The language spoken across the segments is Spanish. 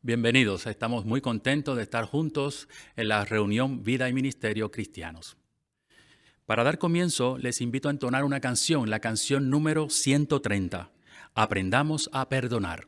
Bienvenidos, estamos muy contentos de estar juntos en la reunión Vida y Ministerio Cristianos. Para dar comienzo, les invito a entonar una canción, la canción número 130, Aprendamos a perdonar.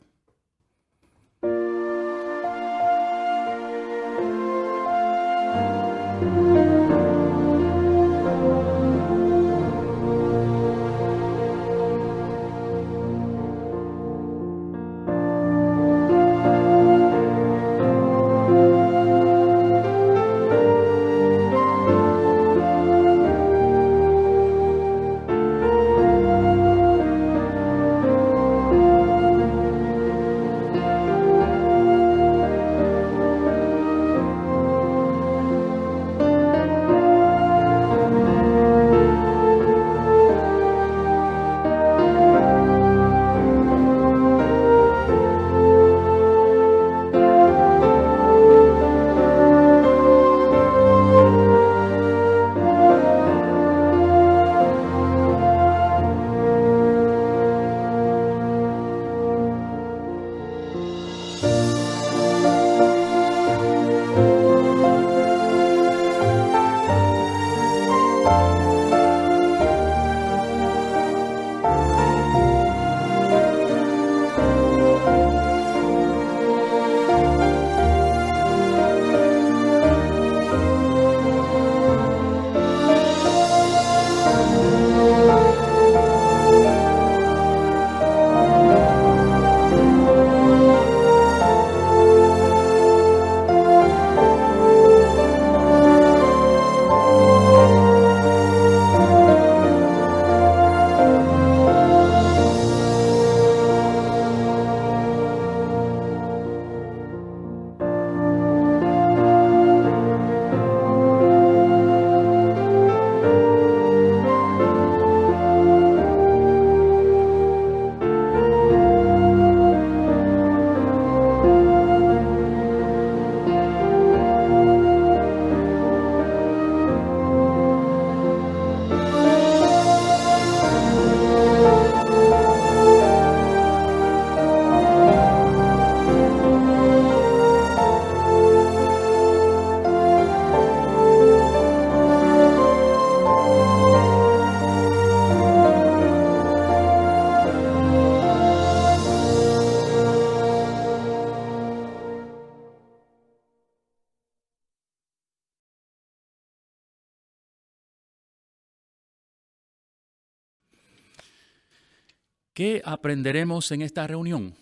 ¿Qué aprenderemos en esta reunión?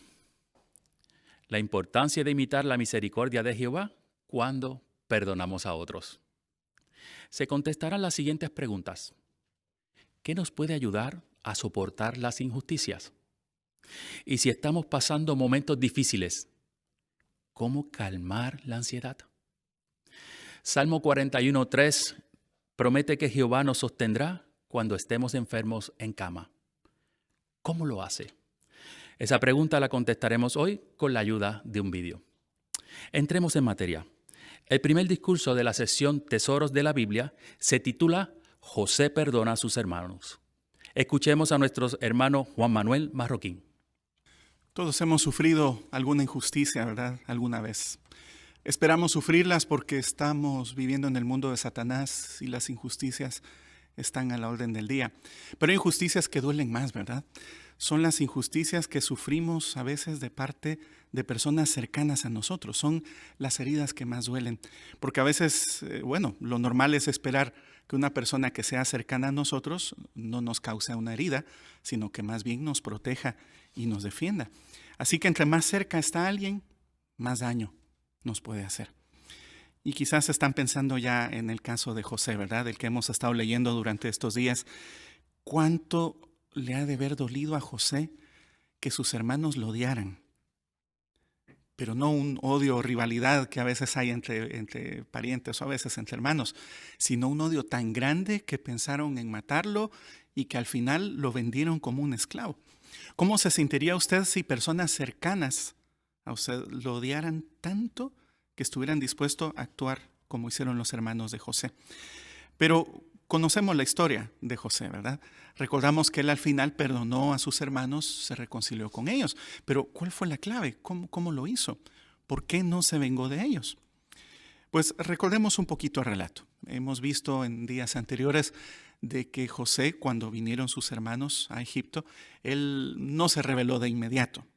La importancia de imitar la misericordia de Jehová cuando perdonamos a otros. Se contestarán las siguientes preguntas. ¿Qué nos puede ayudar a soportar las injusticias? Y si estamos pasando momentos difíciles, ¿cómo calmar la ansiedad? Salmo 41:3 promete que Jehová nos sostendrá cuando estemos enfermos en cama. ¿Cómo lo hace? Esa pregunta la contestaremos hoy con la ayuda de un vídeo. Entremos en materia. El primer discurso de la sesión Tesoros de la Biblia se titula José perdona a sus hermanos. Escuchemos a nuestro hermano Juan Manuel Marroquín. Todos hemos sufrido alguna injusticia, ¿verdad? Alguna vez. Esperamos sufrirlas porque estamos viviendo en el mundo de Satanás y las injusticias están a la orden del día. Pero hay injusticias que duelen más, ¿verdad? Son las injusticias que sufrimos a veces de parte de personas cercanas a nosotros. Son las heridas que más duelen. Porque a veces, lo normal es esperar que una persona que sea cercana a nosotros no nos cause una herida, sino que más bien nos proteja y nos defienda. Así que entre más cerca está alguien, más daño nos puede hacer. Y quizás están pensando ya en el caso de José, ¿verdad? El que hemos estado leyendo durante estos días. ¿Cuánto le ha de haber dolido a José que sus hermanos lo odiaran? Pero no un odio o rivalidad que a veces hay entre parientes o a veces entre hermanos, sino un odio tan grande que pensaron en matarlo y que al final lo vendieron como un esclavo. ¿Cómo se sentiría usted si personas cercanas a usted lo odiaran tanto que estuvieran dispuestos a actuar como hicieron los hermanos de José? Pero conocemos la historia de José, ¿verdad? Recordamos que él al final perdonó a sus hermanos, se reconcilió con ellos. Pero ¿cuál fue la clave? ¿Cómo lo hizo? ¿por qué no se vengó de ellos? Pues recordemos un poquito el relato. Hemos visto en días anteriores de que José, cuando vinieron sus hermanos a Egipto, él no se rebeló de inmediato.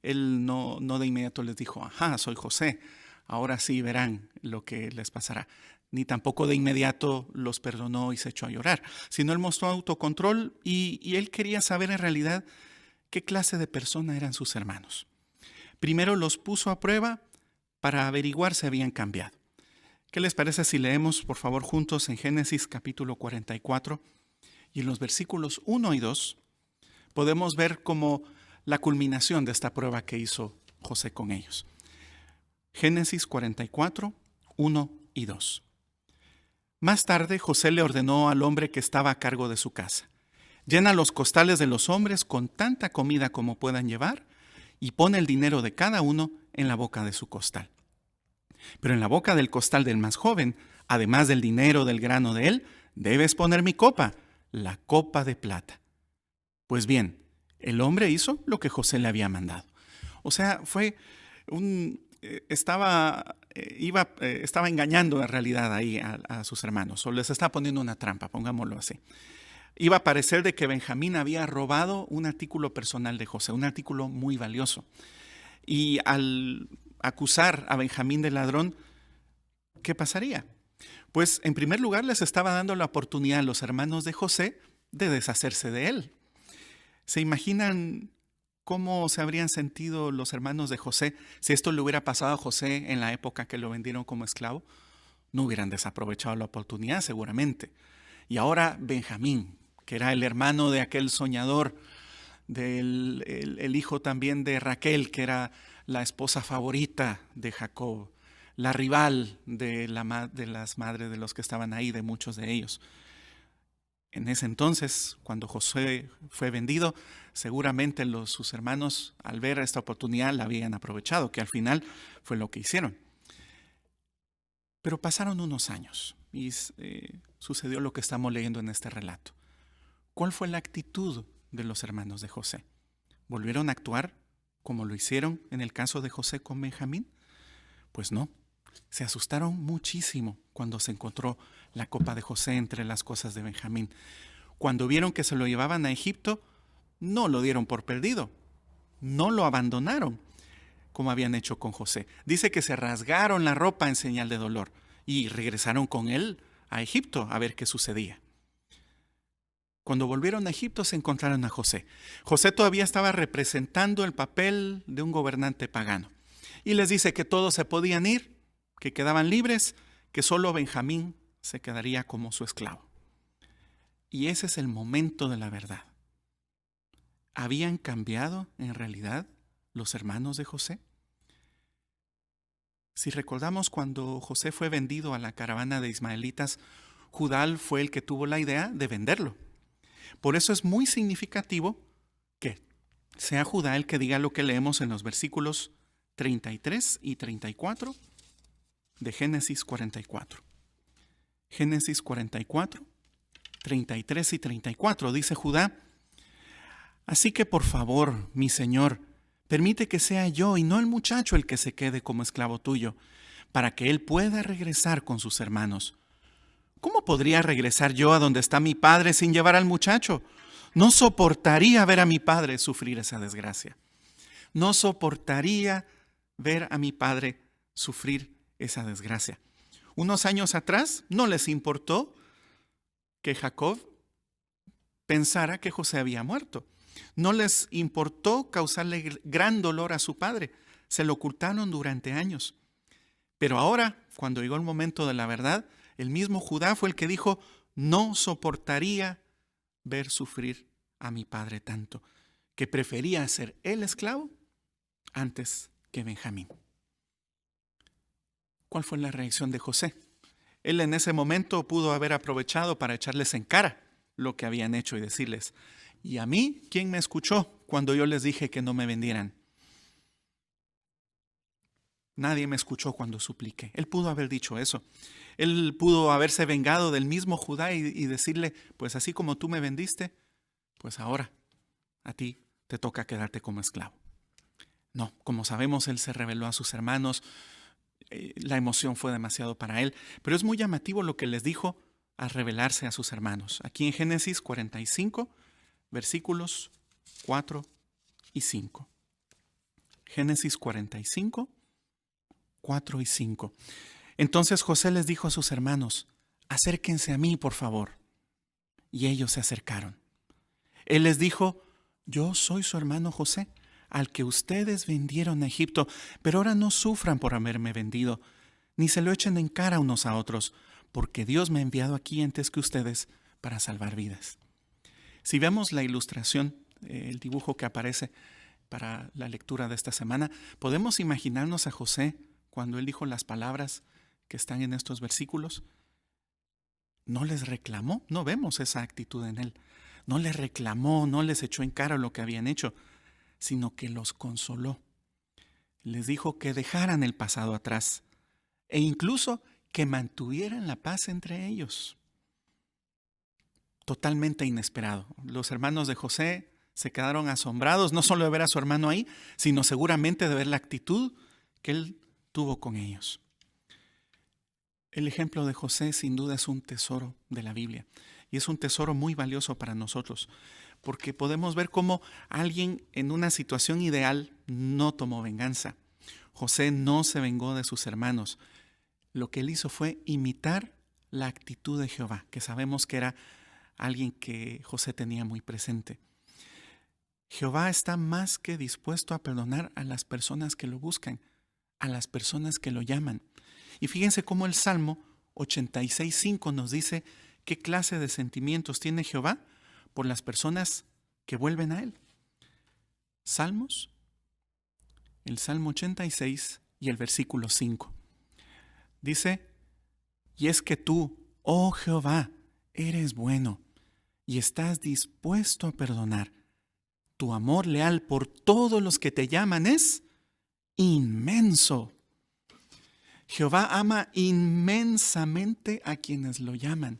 Él no de inmediato les dijo, ajá, soy José, ahora sí verán lo que les pasará. Ni tampoco de inmediato los perdonó y se echó a llorar, sino él mostró autocontrol y él quería saber en realidad qué clase de persona eran sus hermanos. Primero los puso a prueba para averiguar si habían cambiado. ¿Qué les parece si leemos, por favor, juntos en Génesis capítulo 44 y en los versículos 1 y 2 podemos ver como la culminación de esta prueba que hizo José con ellos? Génesis 44, 1 y 2. Más tarde José le ordenó al hombre que estaba a cargo de su casa: llena los costales de los hombres con tanta comida como puedan llevar y pone el dinero de cada uno en la boca de su costal. Pero en la boca del costal del más joven, además del dinero del grano de él, debes poner mi copa, la copa de plata. Pues bien, el hombre hizo lo que José le había mandado. O sea, estaba engañando en realidad ahí a sus hermanos, o les estaba poniendo una trampa, pongámoslo así. Iba a parecer de que Benjamín había robado un artículo personal de José, un artículo muy valioso. Y al acusar a Benjamín de ladrón, ¿qué pasaría? Pues en primer lugar les estaba dando la oportunidad a los hermanos de José de deshacerse de él. ¿Se imaginan cómo se habrían sentido los hermanos de José si esto le hubiera pasado a José en la época que lo vendieron como esclavo? No hubieran desaprovechado la oportunidad seguramente. Y ahora Benjamín, que era el hermano de aquel soñador, el hijo también de Raquel, que era la esposa favorita de Jacob, la rival de las madres de los que estaban ahí, de muchos de ellos. En ese entonces, cuando José fue vendido, seguramente sus hermanos, al ver esta oportunidad, la habían aprovechado, que al final fue lo que hicieron. Pero pasaron unos años y sucedió lo que estamos leyendo en este relato. ¿Cuál fue la actitud de los hermanos de José? ¿Volvieron a actuar como lo hicieron en el caso de José con Benjamín? Pues no. Se asustaron muchísimo cuando se encontró la copa de José entre las cosas de Benjamín. Cuando vieron que se lo llevaban a Egipto, no lo dieron por perdido. No lo abandonaron como habían hecho con José. Dice que se rasgaron la ropa en señal de dolor y regresaron con él a Egipto a ver qué sucedía. Cuando volvieron a Egipto se encontraron a José. José todavía estaba representando el papel de un gobernante pagano. Y les dice que todos se podían ir, que quedaban libres, que solo Benjamín se quedaría como su esclavo. Y ese es el momento de la verdad. ¿Habían cambiado en realidad los hermanos de José? Si recordamos cuando José fue vendido a la caravana de ismaelitas, Judá fue el que tuvo la idea de venderlo. Por eso es muy significativo que sea Judá el que diga lo que leemos en los versículos 33 y 34 de Génesis 44. Génesis 44, 33 y 34, dice Judá: así que por favor, mi señor, permite que sea yo y no el muchacho el que se quede como esclavo tuyo, para que él pueda regresar con sus hermanos. ¿Cómo podría regresar yo a donde está mi padre sin llevar al muchacho? No soportaría ver a mi padre sufrir esa desgracia. No soportaría ver a mi padre sufrir esa desgracia. Unos años atrás no les importó que Jacob pensara que José había muerto. No les importó causarle gran dolor a su padre. Se lo ocultaron durante años. Pero ahora, cuando llegó el momento de la verdad, el mismo Judá fue el que dijo: no soportaría ver sufrir a mi padre tanto, que prefería ser el esclavo antes que Benjamín. ¿Cuál fue la reacción de José? Él en ese momento pudo haber aprovechado para echarles en cara lo que habían hecho y decirles: ¿y a mí quién me escuchó cuando yo les dije que no me vendieran? Nadie me escuchó cuando supliqué. Él pudo haber dicho eso. Él pudo haberse vengado del mismo Judá y decirle: pues así como tú me vendiste, pues ahora a ti te toca quedarte como esclavo. No, como sabemos, él se reveló a sus hermanos. La emoción fue demasiado para él. Pero es muy llamativo lo que les dijo al revelarse a sus hermanos. Aquí en Génesis 45, versículos 4 y 5. Génesis 45, 4 y 5. Entonces José les dijo a sus hermanos: acérquense a mí, por favor. Y ellos se acercaron. Él les dijo: yo soy su hermano José, al que ustedes vendieron a Egipto, pero ahora no sufran por haberme vendido, ni se lo echen en cara unos a otros, porque Dios me ha enviado aquí antes que ustedes para salvar vidas. Si vemos la ilustración, el dibujo que aparece para la lectura de esta semana, podemos imaginarnos a José cuando él dijo las palabras que están en estos versículos. No les reclamó, no vemos esa actitud en él. No les reclamó, no les echó en cara lo que habían hecho, sino que los consoló. Les dijo que dejaran el pasado atrás e incluso que mantuvieran la paz entre ellos. Totalmente inesperado. Los hermanos de José se quedaron asombrados, no solo de ver a su hermano ahí, sino seguramente de ver la actitud que él tuvo con ellos. El ejemplo de José sin duda es un tesoro de la Biblia y es un tesoro muy valioso para nosotros, porque podemos ver cómo alguien en una situación ideal no tomó venganza. José no se vengó de sus hermanos. Lo que él hizo fue imitar la actitud de Jehová, que sabemos que era alguien que José tenía muy presente. Jehová está más que dispuesto a perdonar a las personas que lo buscan, a las personas que lo llaman. Y fíjense cómo el Salmo 86:5 nos dice qué clase de sentimientos tiene Jehová por las personas que vuelven a él. Salmos, el Salmo 86 y el versículo 5. Dice: y es que tú, oh Jehová, eres bueno y estás dispuesto a perdonar. Tu amor leal por todos los que te llaman es inmenso. Jehová ama inmensamente a quienes lo llaman.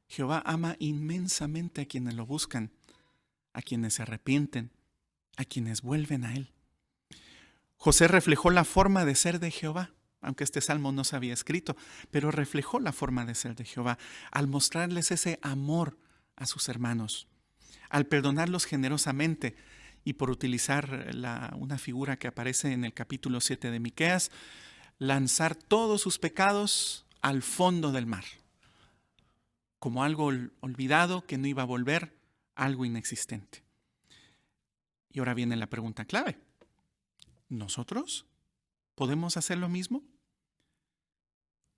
Jehová ama inmensamente a quienes lo buscan, a quienes se arrepienten, a quienes vuelven a él. José reflejó la forma de ser de Jehová, aunque este salmo no se había escrito, pero reflejó la forma de ser de Jehová al mostrarles ese amor a sus hermanos, al perdonarlos generosamente y, por utilizar una figura que aparece en el capítulo 7 de Miqueas, lanzar todos sus pecados al fondo del mar, como algo olvidado que no iba a volver, algo inexistente. Y ahora viene la pregunta clave: ¿nosotros podemos hacer lo mismo?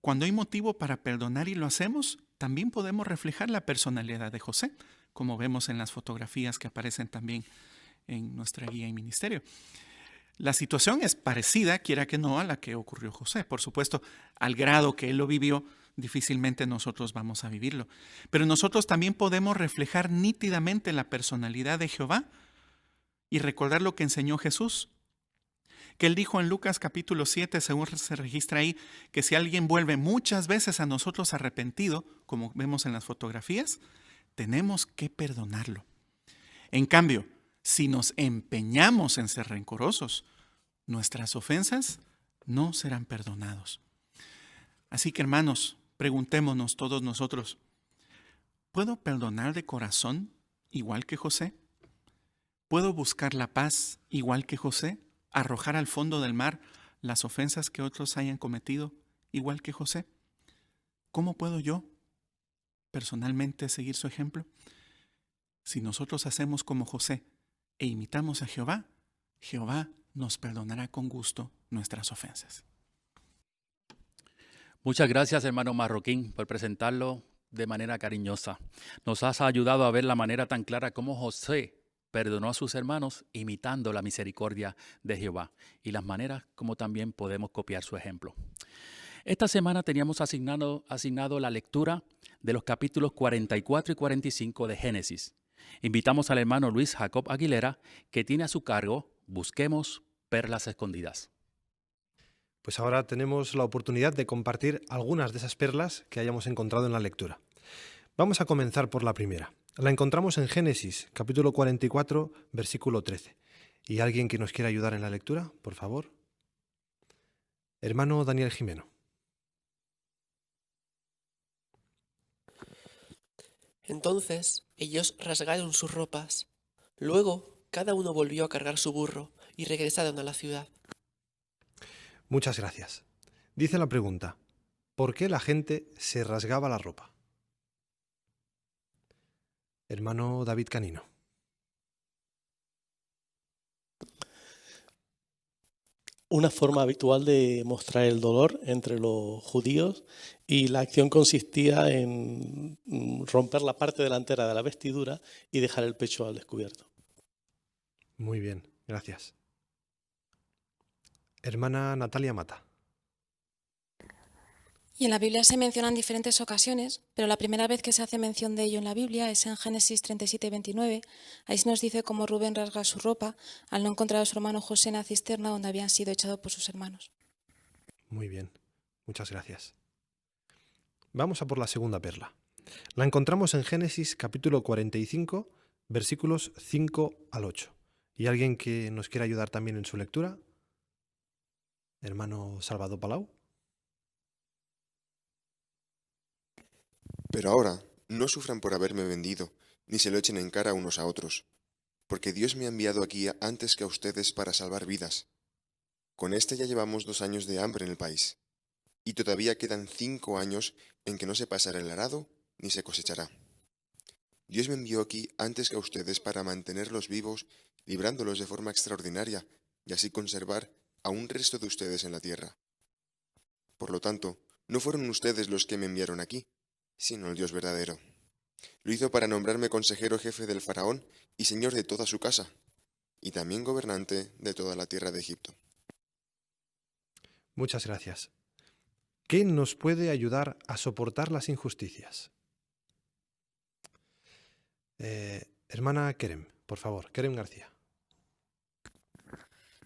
Cuando hay motivo para perdonar y lo hacemos, también podemos reflejar la personalidad de José, como vemos en las fotografías que aparecen también en nuestra guía y ministerio. La situación es parecida, quiera que no, a la que ocurrió José. Por supuesto, al grado que él lo vivió, difícilmente nosotros vamos a vivirlo. Pero nosotros también podemos reflejar nítidamente la personalidad de Jehová y recordar lo que enseñó Jesús, que él dijo en Lucas capítulo 7, según se registra ahí, que si alguien vuelve muchas veces a nosotros arrepentido, como vemos en las fotografías, tenemos que perdonarlo. En cambio, si nos empeñamos en ser rencorosos, nuestras ofensas no serán perdonados. Así que, hermanos, preguntémonos todos nosotros: ¿puedo perdonar de corazón igual que José? ¿Puedo buscar la paz igual que José? ¿Arrojar al fondo del mar las ofensas que otros hayan cometido igual que José? ¿Cómo puedo yo personalmente seguir su ejemplo? Si nosotros hacemos como José e imitamos a Jehová, Jehová nos perdonará con gusto nuestras ofensas. Muchas gracias, hermano Marroquín, por presentarlo de manera cariñosa. Nos has ayudado a ver la manera tan clara como José perdonó a sus hermanos imitando la misericordia de Jehová y las maneras como también podemos copiar su ejemplo. Esta semana teníamos asignado la lectura de los capítulos 44 y 45 de Génesis. Invitamos al hermano Luis Jacob Aguilera, que tiene a su cargo Busquemos Perlas Escondidas. Pues ahora tenemos la oportunidad de compartir algunas de esas perlas que hayamos encontrado en la lectura. Vamos a comenzar por la primera. La encontramos en Génesis, capítulo 44, versículo 13. ¿Y alguien que nos quiera ayudar en la lectura, por favor? Hermano Daniel Jimeno. Entonces ellos rasgaron sus ropas. Luego cada uno volvió a cargar su burro y regresaron a la ciudad. Muchas gracias. Dice la pregunta, ¿por qué la gente se rasgaba la ropa? Hermano David Canino. Una forma habitual de mostrar el dolor entre los judíos, y la acción consistía en romper la parte delantera de la vestidura y dejar el pecho al descubierto. Muy bien, gracias. Hermana Natalia Mata. Y en la Biblia se menciona en diferentes ocasiones, pero la primera vez que se hace mención de ello en la Biblia es en Génesis 37 y 29. Ahí se nos dice cómo Rubén rasga su ropa al no encontrar a su hermano José en la cisterna donde habían sido echados por sus hermanos. Muy bien, muchas gracias. Vamos a por la segunda perla. La encontramos en Génesis capítulo 45, versículos 5 al 8. ¿Y alguien que nos quiera ayudar también en su lectura? Hermano Salvador Palau. Pero ahora, no sufran por haberme vendido, ni se lo echen en cara unos a otros, porque Dios me ha enviado aquí antes que a ustedes para salvar vidas. Con este ya llevamos 2 años de hambre en el país, y todavía quedan 5 años en que no se pasará el arado ni se cosechará. Dios me envió aquí antes que a ustedes para mantenerlos vivos, librándolos de forma extraordinaria, y así conservar a un resto de ustedes en la tierra. Por lo tanto, no fueron ustedes los que me enviaron aquí, sino el Dios verdadero. Lo hizo para nombrarme consejero jefe del faraón y señor de toda su casa, y también gobernante de toda la tierra de Egipto. Muchas gracias. ¿Qué nos puede ayudar a soportar las injusticias? Hermana Kerem, por favor, Kerem García.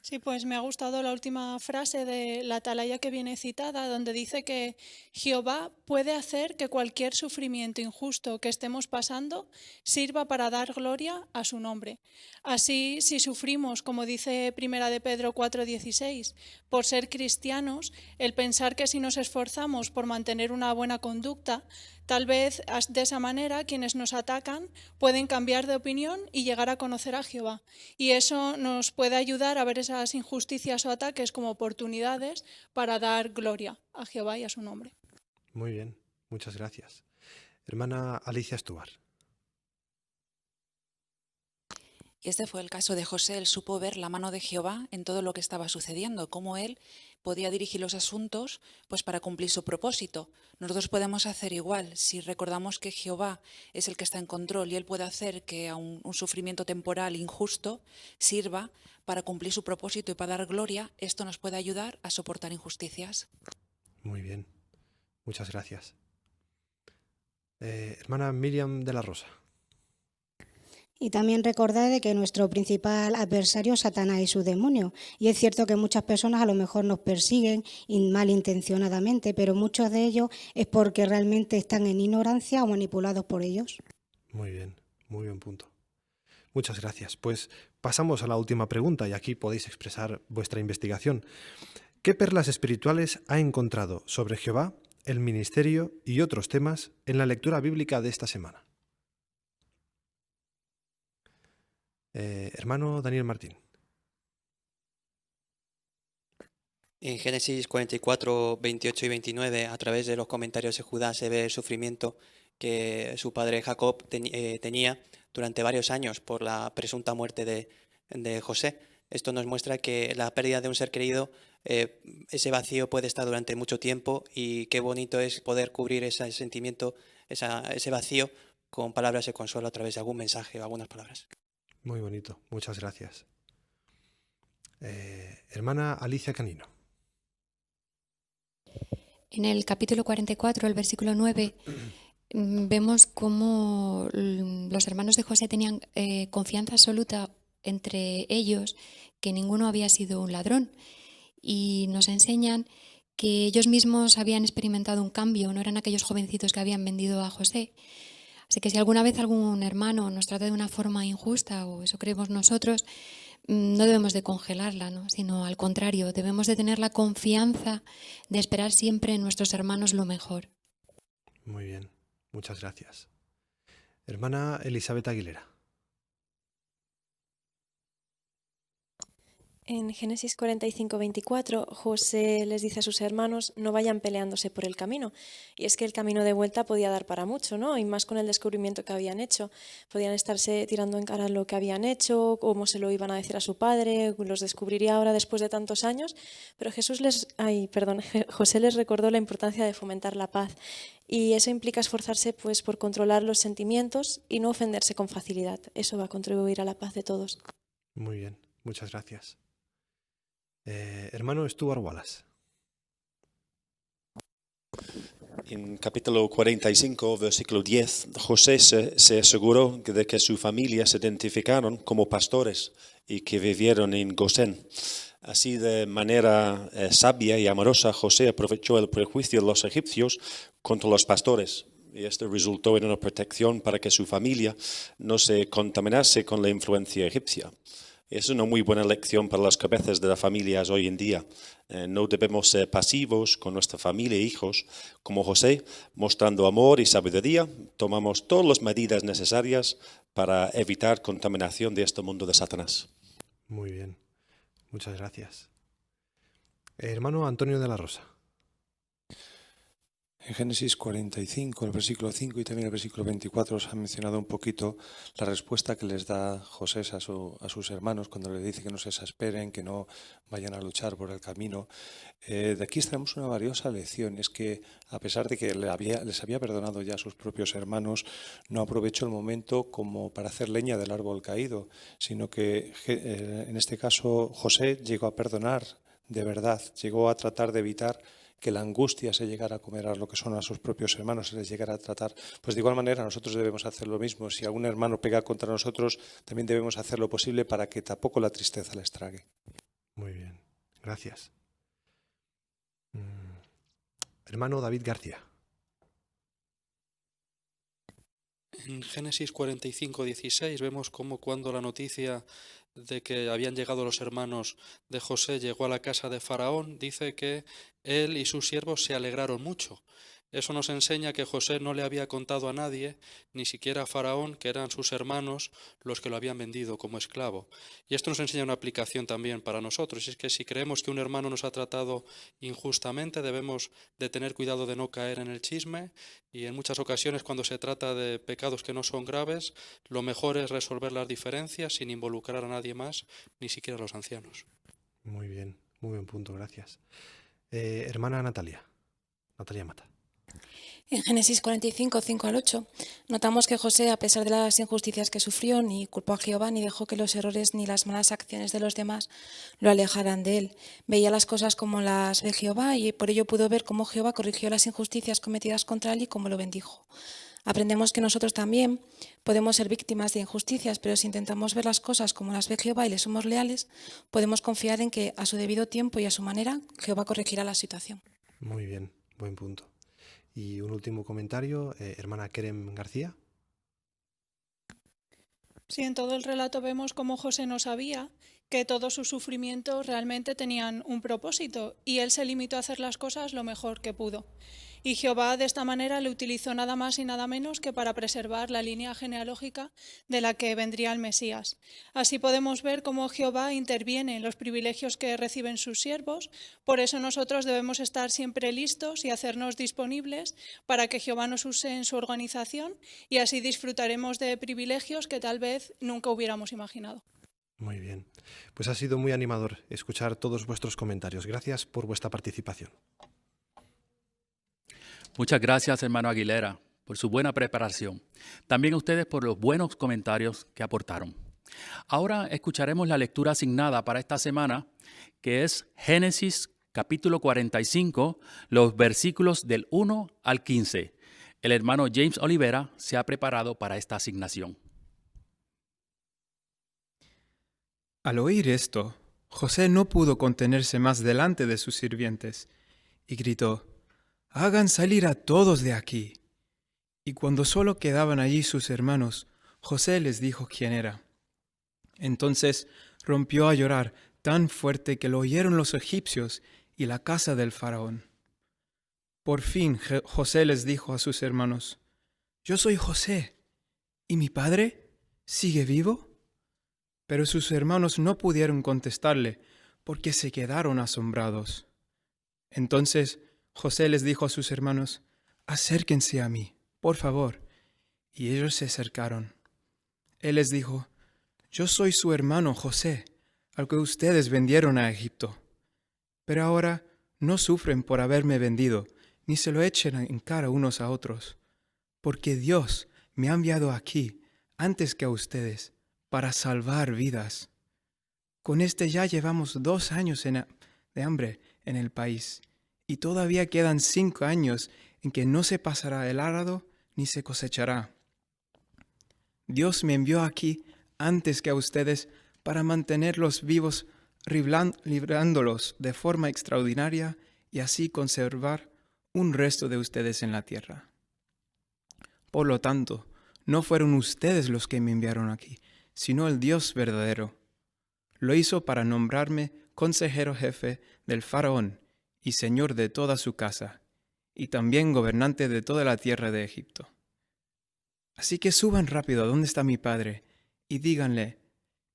Sí, pues me ha gustado la última frase de la atalaya que viene citada, donde dice que Jehová puede hacer que cualquier sufrimiento injusto que estemos pasando sirva para dar gloria a su nombre. Así, si sufrimos, como dice Primera de Pedro 4:16, por ser cristianos, el pensar que si nos esforzamos por mantener una buena conducta, tal vez de esa manera quienes nos atacan pueden cambiar de opinión y llegar a conocer a Jehová. Y eso nos puede ayudar a ver esas injusticias o ataques como oportunidades para dar gloria a Jehová y a su nombre. Muy bien, muchas gracias. Hermana Alicia Estubar. Y este fue el caso de José. Él supo ver la mano de Jehová en todo lo que estaba sucediendo, cómo él podía dirigir los asuntos pues para cumplir su propósito. Nosotros podemos hacer igual. Si recordamos que Jehová es el que está en control y él puede hacer que a un sufrimiento temporal injusto sirva para cumplir su propósito y para dar gloria, esto nos puede ayudar a soportar injusticias. Muy bien, muchas gracias. Hermana Miriam de la Rosa. Y también recordar de que nuestro principal adversario es Satanás y su demonio. Y es cierto que muchas personas a lo mejor nos persiguen malintencionadamente, pero muchos de ellos es porque realmente están en ignorancia o manipulados por ellos. Muy buen punto. Muchas gracias. Pues pasamos a la última pregunta y aquí podéis expresar vuestra investigación. ¿Qué perlas espirituales ha encontrado sobre Jehová, el ministerio y otros temas en la lectura bíblica de esta semana? Hermano Daniel Martín. En Génesis 44, 28 y 29, a través de los comentarios de Judá, se ve el sufrimiento que su padre Jacob tenía durante varios años por la presunta muerte de José. Esto nos muestra que la pérdida de un ser querido, ese vacío puede estar durante mucho tiempo, y qué bonito es poder cubrir ese sentimiento, ese vacío, con palabras de consuelo a través de algún mensaje o algunas palabras. Muy bonito, muchas gracias. Hermana Alicia Canino. En el capítulo 44, el versículo 9, vemos cómo los hermanos de José tenían confianza absoluta entre ellos, que ninguno había sido un ladrón, y nos enseñan que ellos mismos habían experimentado un cambio, no eran aquellos jovencitos que habían vendido a José. Así que si alguna vez algún hermano nos trata de una forma injusta, o eso creemos nosotros, no debemos de congelarla, ¿no? Sino al contrario, debemos de tener la confianza de esperar siempre en nuestros hermanos lo mejor. Muy bien, muchas gracias. Hermana Elizabeth Aguilera. En Génesis 45:24, José les dice a sus hermanos, no vayan peleándose por el camino. Y es que el camino de vuelta podía dar para mucho, ¿no? Y más con el descubrimiento que habían hecho. Podían estarse tirando en cara lo que habían hecho, cómo se lo iban a decir a su padre, los descubriría ahora después de tantos años. Pero José les recordó la importancia de fomentar la paz. Y eso implica esforzarse pues, por controlar los sentimientos y no ofenderse con facilidad. Eso va a contribuir a la paz de todos. Muy bien, muchas gracias. Hermano Stuart Wallace. En capítulo 45, versículo 10, José se aseguró de que su familia se identificaron como pastores y que vivieron en Gosén. Así, de manera sabia y amorosa, José aprovechó el prejuicio de los egipcios contra los pastores. Y esto resultó en una protección para que su familia no se contaminase con la influencia egipcia. Es una muy buena lección para las cabezas de las familias hoy en día. No debemos ser pasivos con nuestra familia e hijos. Como José, mostrando amor y sabiduría, tomamos todas las medidas necesarias para evitar contaminación de este mundo de Satanás. Muy bien, muchas gracias. Hermano Antonio de la Rosa. En Génesis 45, el versículo 5 y también el versículo 24 os han mencionado un poquito la respuesta que les da José a sus hermanos cuando les dice que no se exasperen, que no vayan a luchar por el camino. De aquí extraemos una valiosa lección, es que a pesar de que les había perdonado ya a sus propios hermanos, no aprovechó el momento como para hacer leña del árbol caído, sino que en este caso José llegó a perdonar de verdad, llegó a tratar de evitar que la angustia se llegara a comer a lo que son a sus propios hermanos, se les llegara a tratar. Pues de igual manera nosotros debemos hacer lo mismo. Si algún hermano pega contra nosotros, también debemos hacer lo posible para que tampoco la tristeza les trague. Muy bien, gracias. Hermano David García. En Génesis 45:16 vemos cómo cuando la noticia de que habían llegado los hermanos de José llegó a la casa de Faraón, dice que él y sus siervos se alegraron mucho. Eso nos enseña que José no le había contado a nadie, ni siquiera a Faraón, que eran sus hermanos los que lo habían vendido como esclavo. Y esto nos enseña una aplicación también para nosotros, y es que si creemos que un hermano nos ha tratado injustamente, debemos de tener cuidado de no caer en el chisme, y en muchas ocasiones cuando se trata de pecados que no son graves, lo mejor es resolver las diferencias sin involucrar a nadie más, ni siquiera a los ancianos. Muy buen punto, gracias. Hermana Natalia Mata. En Génesis 45, 5 al 8, notamos que José, a pesar de las injusticias que sufrió, ni culpó a Jehová, ni dejó que los errores ni las malas acciones de los demás lo alejaran de él. Veía las cosas como las ve Jehová y por ello pudo ver cómo Jehová corrigió las injusticias cometidas contra él y cómo lo bendijo. Aprendemos que nosotros también podemos ser víctimas de injusticias, pero si intentamos ver las cosas como las ve Jehová y le somos leales, podemos confiar en que a su debido tiempo y a su manera, Jehová corregirá la situación. Muy bien, buen punto. Y un último comentario, hermana Kerem García. Sí, en todo el relato vemos cómo José no sabía que todos sus sufrimientos realmente tenían un propósito y él se limitó a hacer las cosas lo mejor que pudo. Y Jehová de esta manera le utilizó nada más y nada menos que para preservar la línea genealógica de la que vendría el Mesías. Así podemos ver cómo Jehová interviene en los privilegios que reciben sus siervos, por eso nosotros debemos estar siempre listos y hacernos disponibles para que Jehová nos use en su organización y así disfrutaremos de privilegios que tal vez nunca hubiéramos imaginado. Muy bien, pues ha sido muy animador escuchar todos vuestros comentarios. Gracias por vuestra participación. Muchas gracias, hermano Aguilera, por su buena preparación. También a ustedes por los buenos comentarios que aportaron. Ahora escucharemos la lectura asignada para esta semana, que es Génesis capítulo 45, los versículos del 1 al 15. El hermano James Olivera se ha preparado para esta asignación. Al oír esto, José no pudo contenerse más delante de sus sirvientes y gritó: «Hagan salir a todos de aquí». Y cuando solo quedaban allí sus hermanos, José les dijo quién era. Entonces rompió a llorar tan fuerte que lo oyeron los egipcios y la casa del faraón. Por fin José les dijo a sus hermanos: «Yo soy José, ¿y mi padre sigue vivo?». Pero sus hermanos no pudieron contestarle porque se quedaron asombrados. Entonces José les dijo a sus hermanos: «Acérquense a mí, por favor». Y ellos se acercaron. Él les dijo: «Yo soy su hermano José, al que ustedes vendieron a Egipto. Pero ahora no sufren por haberme vendido, ni se lo echen en cara unos a otros, porque Dios me ha enviado aquí antes que a ustedes para salvar vidas. Con ya llevamos 2 años de hambre en el país, y todavía quedan 5 años en que no se pasará el arado ni se cosechará. Dios me envió aquí antes que a ustedes para mantenerlos vivos, librándolos de forma extraordinaria y así conservar un resto de ustedes en la tierra. Por lo tanto, no fueron ustedes los que me enviaron aquí, sino el Dios verdadero. Lo hizo para nombrarme consejero jefe del faraón y señor de toda su casa, y también gobernante de toda la tierra de Egipto. Así que suban rápido a donde está mi padre y díganle: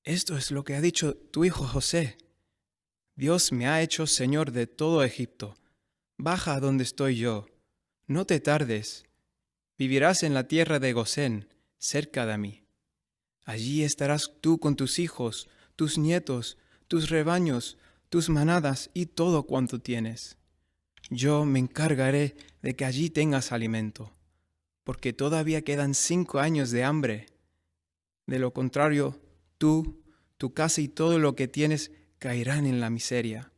esto es lo que ha dicho tu hijo José. Dios me ha hecho señor de todo Egipto. Baja a donde estoy yo. No te tardes. Vivirás en la tierra de Gosén, cerca de mí. Allí estarás tú con tus hijos, tus nietos, tus rebaños, tus manadas y todo cuanto tienes. Yo me encargaré de que allí tengas alimento, porque todavía quedan 5 años de hambre. De lo contrario, tú, tu casa y todo lo que tienes caerán en la miseria.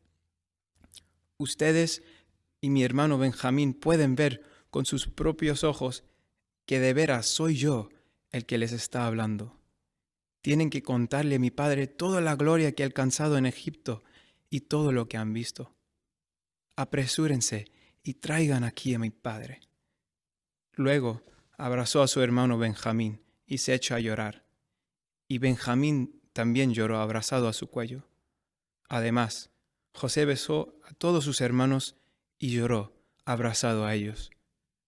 Ustedes y mi hermano Benjamín pueden ver con sus propios ojos que de veras soy yo el que les está hablando. Tienen que contarle a mi padre toda la gloria que he alcanzado en Egipto y todo lo que han visto. Apresúrense y traigan aquí a mi padre». Luego abrazó a su hermano Benjamín y se echó a llorar. Y Benjamín también lloró abrazado a su cuello. Además, José besó a todos sus hermanos y lloró abrazado a ellos.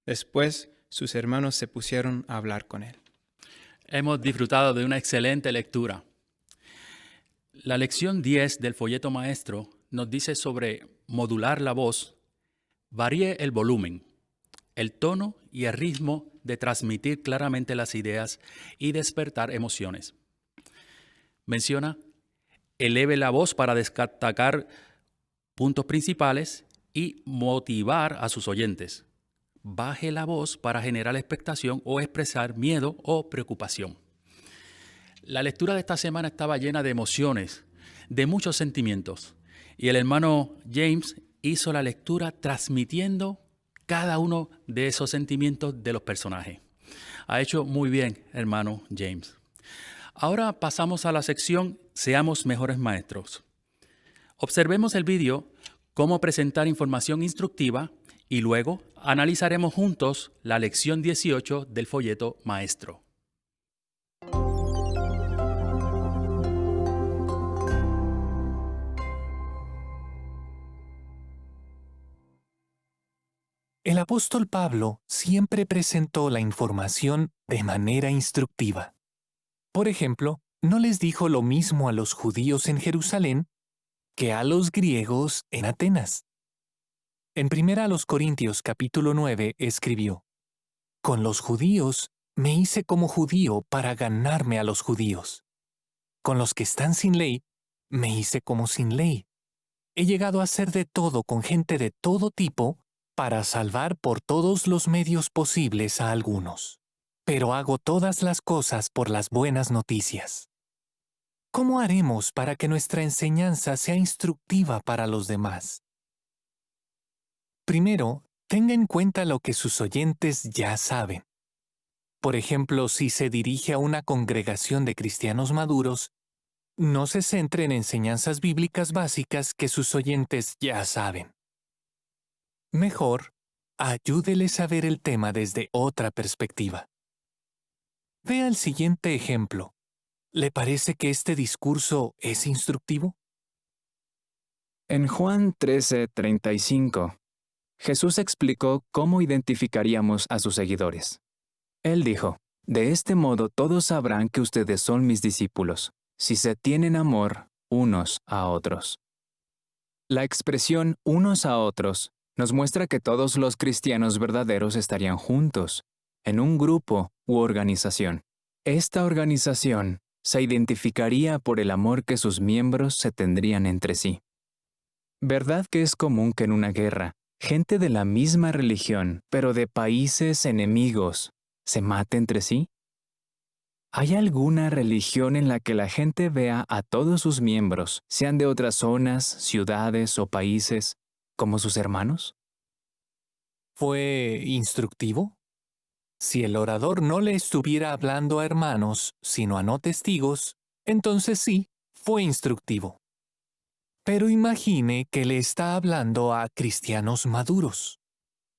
Después, sus hermanos se pusieron a hablar con él. Hemos disfrutado de una excelente lectura. La lección 10 del folleto maestro nos dice sobre modular la voz: varíe el volumen, el tono y el ritmo de transmitir claramente las ideas y despertar emociones. Menciona: eleve la voz para destacar puntos principales y motivar a sus oyentes. Baje la voz para generar expectación o expresar miedo o preocupación. La lectura de esta semana estaba llena de emociones, de muchos sentimientos, y el hermano James hizo la lectura transmitiendo cada uno de esos sentimientos de los personajes. Ha hecho muy bien, hermano James. Ahora pasamos a la sección Seamos mejores maestros. Observemos el vídeo Cómo presentar información instructiva y luego analizaremos juntos la lección 18 del folleto maestro. El apóstol Pablo siempre presentó la información de manera instructiva. Por ejemplo, no les dijo lo mismo a los judíos en Jerusalén que a los griegos en Atenas. En 1 Corintios capítulo 9 escribió: «Con los judíos me hice como judío para ganarme a los judíos. Con los que están sin ley me hice como sin ley. He llegado a hacer de todo con gente de todo tipo para salvar por todos los medios posibles a algunos. Pero hago todas las cosas por las buenas noticias». ¿Cómo haremos para que nuestra enseñanza sea instructiva para los demás? Primero, tenga en cuenta lo que sus oyentes ya saben. Por ejemplo, si se dirige a una congregación de cristianos maduros, no se centre en enseñanzas bíblicas básicas que sus oyentes ya saben. Mejor, ayúdeles a ver el tema desde otra perspectiva. Vea el siguiente ejemplo. ¿Le parece que este discurso es instructivo? En Juan 13:35, Jesús explicó cómo identificaríamos a sus seguidores. Él dijo, «De este modo todos sabrán que ustedes son mis discípulos, si se tienen amor unos a otros». La expresión unos a otros nos muestra que todos los cristianos verdaderos estarían juntos, en un grupo u organización. Esta organización se identificaría por el amor que sus miembros se tendrían entre sí. ¿Verdad que es común que en una guerra, gente de la misma religión, pero de países enemigos, se mate entre sí? ¿Hay alguna religión en la que la gente vea a todos sus miembros, sean de otras zonas, ciudades o países, como sus hermanos? ¿Fue instructivo? Si el orador no le estuviera hablando a hermanos, sino a no testigos, entonces sí, fue instructivo. Pero imagine que le está hablando a cristianos maduros.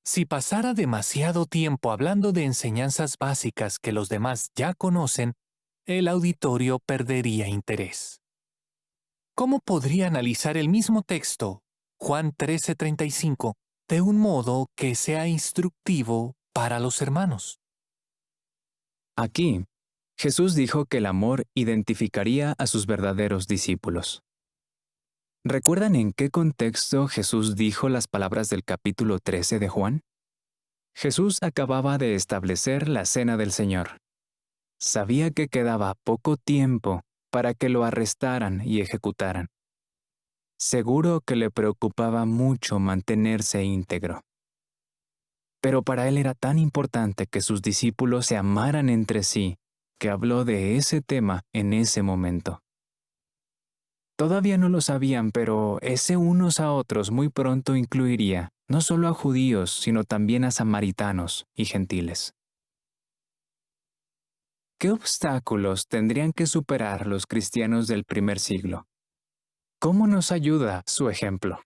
Si pasara demasiado tiempo hablando de enseñanzas básicas que los demás ya conocen, el auditorio perdería interés. ¿Cómo podría analizar el mismo texto, Juan 13:35, de un modo que sea instructivo para los hermanos? Aquí, Jesús dijo que el amor identificaría a sus verdaderos discípulos. ¿Recuerdan en qué contexto Jesús dijo las palabras del capítulo 13 de Juan? Jesús acababa de establecer la Cena del Señor. Sabía que quedaba poco tiempo para que lo arrestaran y ejecutaran. Seguro que le preocupaba mucho mantenerse íntegro. Pero para él era tan importante que sus discípulos se amaran entre sí, que habló de ese tema en ese momento. Todavía no lo sabían, pero ese unos a otros muy pronto incluiría no solo a judíos, sino también a samaritanos y gentiles. ¿Qué obstáculos tendrían que superar los cristianos del primer siglo? ¿Cómo nos ayuda su ejemplo?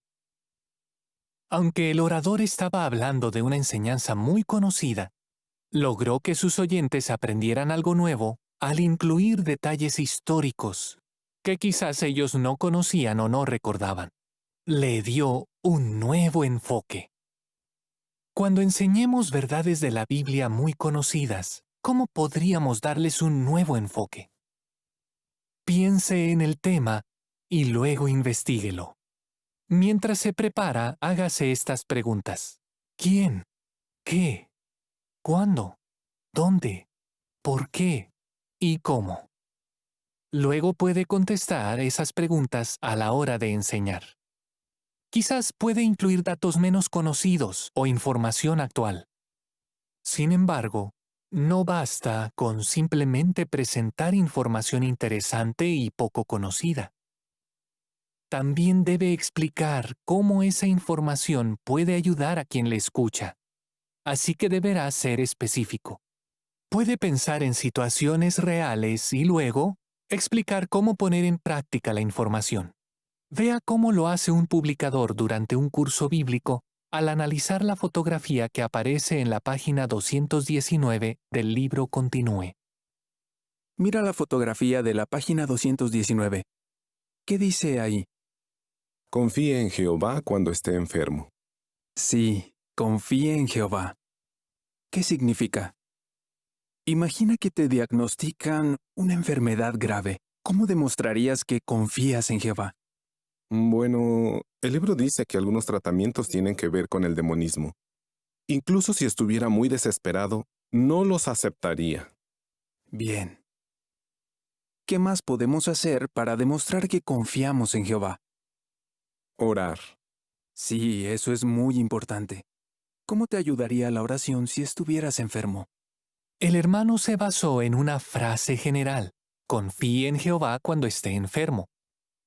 Aunque el orador estaba hablando de una enseñanza muy conocida, logró que sus oyentes aprendieran algo nuevo al incluir detalles históricos que quizás ellos no conocían o no recordaban. Le dio un nuevo enfoque. Cuando enseñemos verdades de la Biblia muy conocidas, ¿cómo podríamos darles un nuevo enfoque? Piense en el tema y luego investíguelo. Mientras se prepara, hágase estas preguntas. ¿Quién? ¿Qué? ¿Cuándo? ¿Dónde? ¿Por qué? ¿Y cómo? Luego puede contestar esas preguntas a la hora de enseñar. Quizás puede incluir datos menos conocidos o información actual. Sin embargo, no basta con simplemente presentar información interesante y poco conocida. También debe explicar cómo esa información puede ayudar a quien le escucha. Así que deberá ser específico. Puede pensar en situaciones reales y luego explicar cómo poner en práctica la información. Vea cómo lo hace un publicador durante un curso bíblico al analizar la fotografía que aparece en la página 219 del libro Continúe. Mira la fotografía de la página 219. ¿Qué dice ahí? Confíe en Jehová cuando esté enfermo. Sí, confíe en Jehová. ¿Qué significa? Imagina que te diagnostican una enfermedad grave. ¿Cómo demostrarías que confías en Jehová? Bueno, el libro dice que algunos tratamientos tienen que ver con el demonismo. Incluso si estuviera muy desesperado, no los aceptaría. Bien. ¿Qué más podemos hacer para demostrar que confiamos en Jehová? Orar. Sí, eso es muy importante. ¿Cómo te ayudaría la oración si estuvieras enfermo? El hermano se basó en una frase general, confíe en Jehová cuando esté enfermo,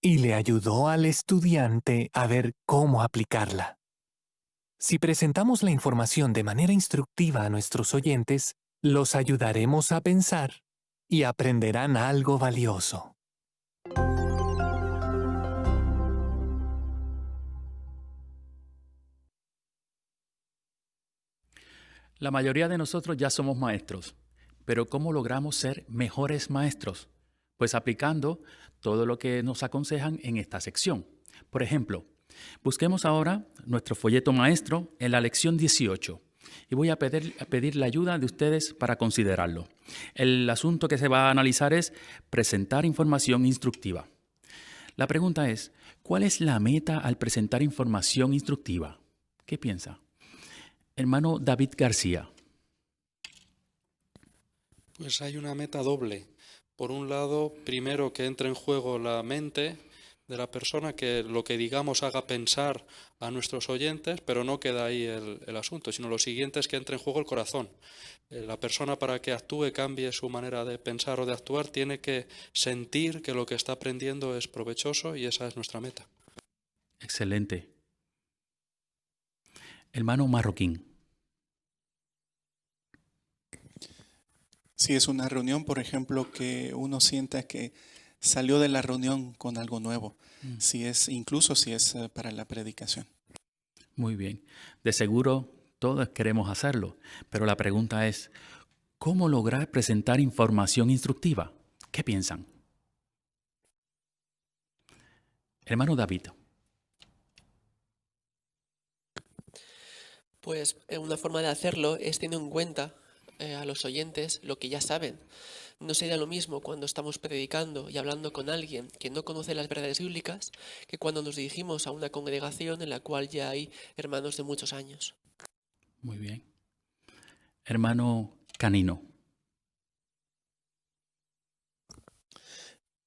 y le ayudó al estudiante a ver cómo aplicarla. Si presentamos la información de manera instructiva a nuestros oyentes, los ayudaremos a pensar y aprenderán algo valioso. La mayoría de nosotros ya somos maestros, pero ¿cómo logramos ser mejores maestros? Pues aplicando todo lo que nos aconsejan en esta sección. Por ejemplo, busquemos ahora nuestro folleto maestro en la lección 18 y voy a pedir la ayuda de ustedes para considerarlo. El asunto que se va a analizar es presentar información instructiva. La pregunta es, ¿cuál es la meta al presentar información instructiva? ¿Qué piensa? Hermano David García. Pues hay una meta doble. Por un lado, primero que entre en juego la mente de la persona, que lo que digamos haga pensar a nuestros oyentes, pero no queda ahí el asunto, sino lo siguiente es que entre en juego el corazón. La persona, para que actúe, cambie su manera de pensar o de actuar, tiene que sentir que lo que está aprendiendo es provechoso y esa es nuestra meta. Excelente. Hermano Marroquín. Si es una reunión, por ejemplo, que uno sienta que salió de la reunión con algo nuevo, incluso si es para la predicación. Muy bien. De seguro todos queremos hacerlo, pero la pregunta es, ¿cómo lograr presentar información instructiva? ¿Qué piensan? Hermano David. Pues una forma de hacerlo es teniendo en cuenta a los oyentes lo que ya saben. No sería lo mismo cuando estamos predicando y hablando con alguien que no conoce las verdades bíblicas que cuando nos dirigimos a una congregación en la cual ya hay hermanos de muchos años. Muy bien. Hermano Canino.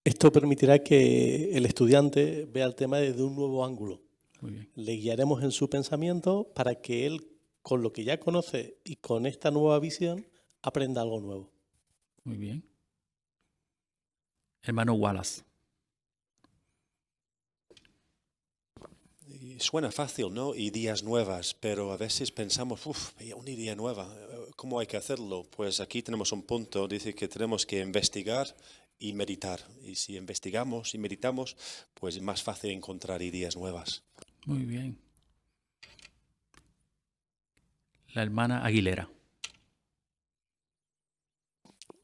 Esto permitirá que el estudiante vea el tema desde un nuevo ángulo. Muy bien. Le guiaremos en su pensamiento para que él, con lo que ya conoce y con esta nueva visión, aprenda algo nuevo. Muy bien. Hermano Wallace. Suena fácil, ¿no? Ideas nuevas, pero a veces pensamos, una idea nueva, ¿cómo hay que hacerlo? Pues aquí tenemos un punto, dice que tenemos que investigar y meditar. Y si investigamos y meditamos, pues es más fácil encontrar ideas nuevas. Muy bien. La hermana Aguilera.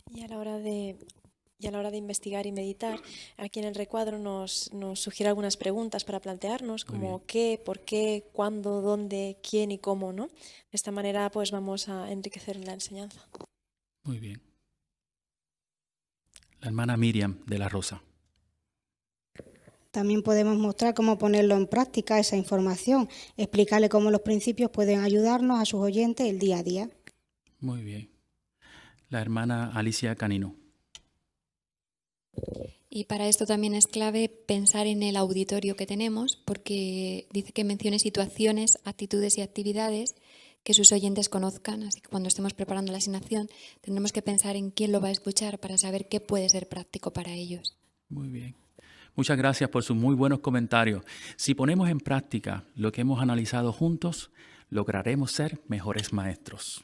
Y a la hora de investigar y meditar, aquí en el recuadro nos sugiere algunas preguntas para plantearnos, como qué, por qué, cuándo, dónde, quién y cómo, ¿no? De esta manera pues vamos a enriquecer la enseñanza. Muy bien. La hermana Miriam de la Rosa. También podemos mostrar cómo ponerlo en práctica esa información, explicarle cómo los principios pueden ayudarnos a sus oyentes el día a día. Muy bien. La hermana Alicia Canino. Y para esto también es clave pensar en el auditorio que tenemos, porque dice que mencione situaciones, actitudes y actividades que sus oyentes conozcan. Así que cuando estemos preparando la asignación tendremos que pensar en quién lo va a escuchar para saber qué puede ser práctico para ellos. Muy bien. Muchas gracias por sus muy buenos comentarios. Si ponemos en práctica lo que hemos analizado juntos, lograremos ser mejores maestros.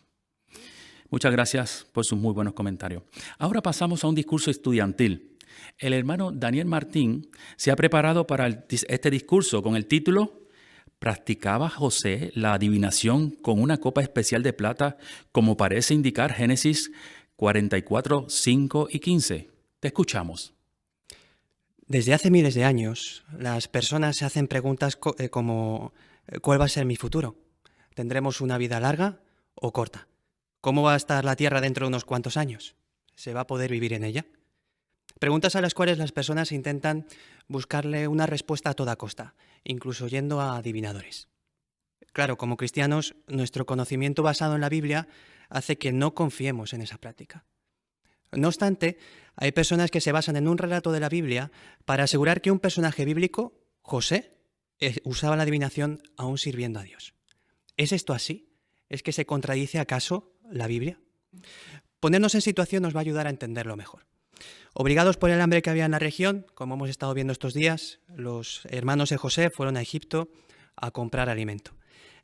Muchas gracias por sus muy buenos comentarios. Ahora pasamos a un discurso estudiantil. El hermano Daniel Martín se ha preparado para este discurso con el título ¿Practicaba José la adivinación con una copa especial de plata, como parece indicar Génesis 44, 5 y 15? Te escuchamos. Desde hace miles de años, las personas se hacen preguntas como ¿cuál va a ser mi futuro? ¿Tendremos una vida larga o corta? ¿Cómo va a estar la Tierra dentro de unos cuantos años? ¿Se va a poder vivir en ella? Preguntas a las cuales las personas intentan buscarle una respuesta a toda costa, incluso yendo a adivinadores. Claro, como cristianos, nuestro conocimiento basado en la Biblia hace que no confiemos en esa práctica. No obstante, hay personas que se basan en un relato de la Biblia para asegurar que un personaje bíblico, José, usaba la adivinación aún sirviendo a Dios. ¿Es esto así? ¿Es que se contradice acaso la Biblia? Ponernos en situación nos va a ayudar a entenderlo mejor. Obligados por el hambre que había en la región, como hemos estado viendo estos días, los hermanos de José fueron a Egipto a comprar alimento.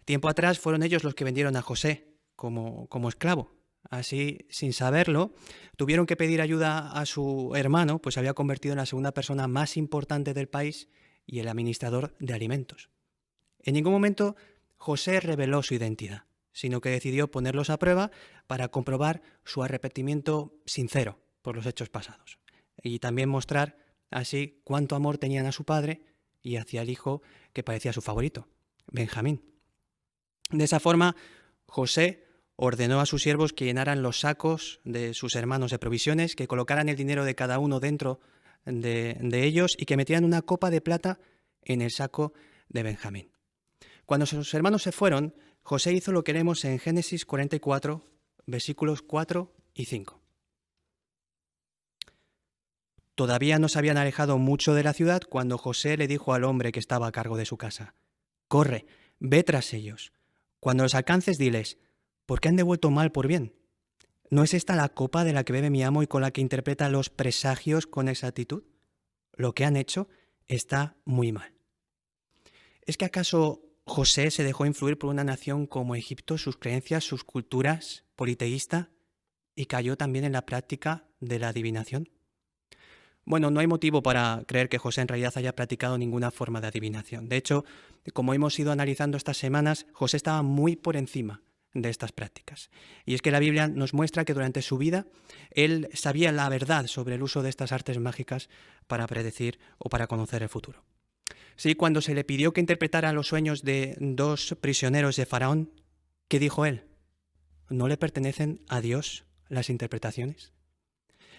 Tiempo atrás fueron ellos los que vendieron a José como esclavo. Así, sin saberlo, tuvieron que pedir ayuda a su hermano, pues se había convertido en la segunda persona más importante del país y el administrador de alimentos. En ningún momento José reveló su identidad, sino que decidió ponerlos a prueba para comprobar su arrepentimiento sincero por los hechos pasados. y también mostrar así cuánto amor tenían a su padre y hacia el hijo que parecía su favorito, Benjamín. De esa forma, José ordenó a sus siervos que llenaran los sacos de sus hermanos de provisiones, que colocaran el dinero de cada uno dentro de ellos y que metieran una copa de plata en el saco de Benjamín. Cuando sus hermanos se fueron, José hizo lo que leemos en Génesis 44, versículos 4 y 5. Todavía no se habían alejado mucho de la ciudad cuando José le dijo al hombre que estaba a cargo de su casa: «Corre, ve tras ellos. Cuando los alcances, diles: ¿por qué han devuelto mal por bien? ¿No es esta la copa de la que bebe mi amo y con la que interpreta los presagios con exactitud? Lo que han hecho está muy mal». ¿Es que acaso José se dejó influir por una nación como Egipto, sus creencias, sus culturas, politeísta, y cayó también en la práctica de la adivinación? Bueno, no hay motivo para creer que José en realidad haya practicado ninguna forma de adivinación. De hecho, como hemos ido analizando estas semanas, José estaba muy por encima de estas prácticas. Y es que la Biblia nos muestra que durante su vida él sabía la verdad sobre el uso de estas artes mágicas para predecir o para conocer el futuro. Sí, cuando se le pidió que interpretara los sueños de 2 prisioneros de Faraón, ¿qué dijo él? ¿No le pertenecen a Dios las interpretaciones?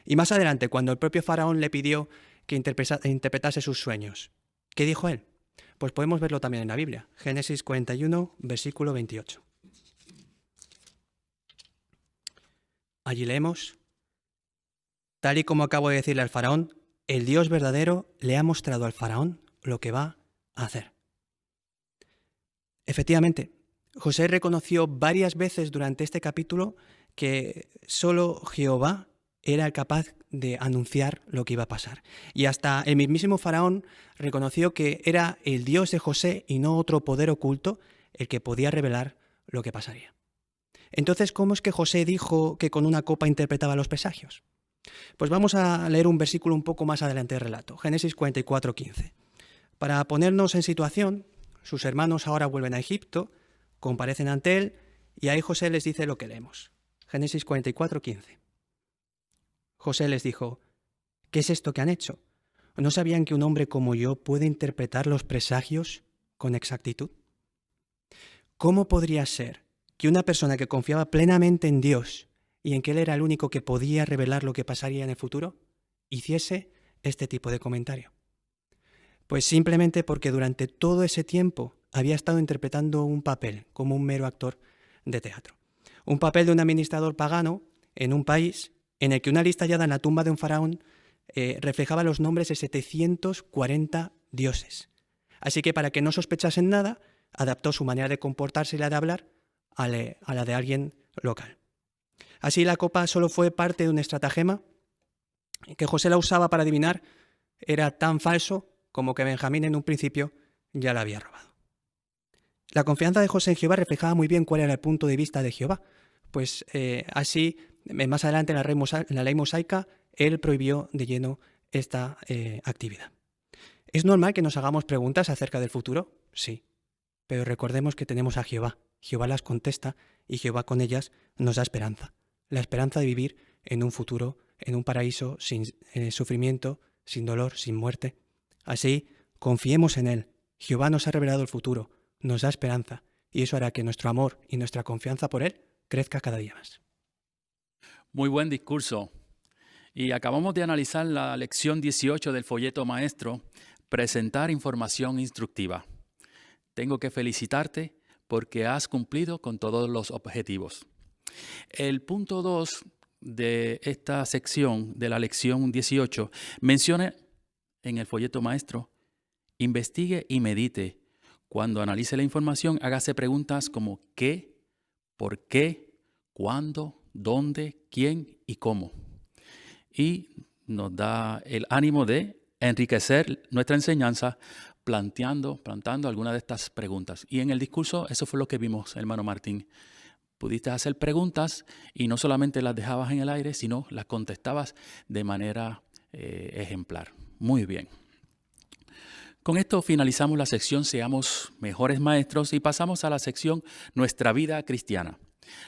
Y más adelante, cuando el propio Faraón le pidió que interpretase sus sueños, ¿qué dijo él? Pues podemos verlo también en la Biblia. Génesis 41, versículo 28. Allí leemos: «Tal y como acabo de decirle al Faraón, el Dios verdadero le ha mostrado al Faraón lo que va a hacer». Efectivamente, José reconoció varias veces durante este capítulo que solo Jehová era capaz de anunciar lo que iba a pasar. Y hasta el mismísimo Faraón reconoció que era el Dios de José y no otro poder oculto el que podía revelar lo que pasaría. Entonces, ¿cómo es que José dijo que con una copa interpretaba los presagios? Pues vamos a leer un versículo un poco más adelante del relato, Génesis 44, 15. Para ponernos en situación, sus hermanos ahora vuelven a Egipto, comparecen ante él y ahí José les dice lo que leemos. Génesis 44, 15. José les dijo: «¿Qué es esto que han hecho? ¿No sabían que un hombre como yo puede interpretar los presagios con exactitud? ¿Cómo podría ser que una persona que confiaba plenamente en Dios y en que Él era el único que podía revelar lo que pasaría en el futuro, hiciese este tipo de comentario? Pues simplemente porque durante todo ese tiempo había estado interpretando un papel como un mero actor de teatro. Un papel de un administrador pagano en un país en el que una lista hallada en la tumba de un faraón reflejaba los nombres de 740 dioses. Así que para que no sospechasen nada, adaptó su manera de comportarse y la de hablar a la de alguien local. Así la copa solo fue parte de un estratagema que José la usaba para adivinar. Era tan falso como que Benjamín en un principio ya la había robado. La confianza de José en Jehová reflejaba muy bien cuál era el punto de vista de Jehová. Pues así, más adelante en la ley mosaica, él prohibió de lleno esta actividad. ¿Es normal que nos hagamos preguntas acerca del futuro? Sí, pero recordemos que tenemos a Jehová. Jehová las contesta y Jehová con ellas nos da esperanza. La esperanza de vivir en un futuro, en un paraíso sin sufrimiento, sin dolor, sin muerte. Así, confiemos en Él. Jehová nos ha revelado el futuro, nos da esperanza y eso hará que nuestro amor y nuestra confianza por Él crezca cada día más. Muy buen discurso. Y acabamos de analizar la lección 18 del folleto maestro, presentar información instructiva. Tengo que felicitarte porque has cumplido con todos los objetivos. El punto 2 de esta sección de la lección 18 menciona en el folleto maestro: investigue y medite. Cuando analice la información, hágase preguntas como ¿qué?, ¿por qué?, ¿cuándo?, ¿dónde?, ¿quién? Y ¿cómo? Y nos da el ánimo de enriquecer nuestra enseñanza plantando algunas de estas preguntas. Y en el discurso eso fue lo que vimos, hermano Martín. Pudiste hacer preguntas y no solamente las dejabas en el aire, sino las contestabas de manera ejemplar. Muy bien. Con esto finalizamos la sección Seamos Mejores Maestros y pasamos a la sección Nuestra Vida Cristiana.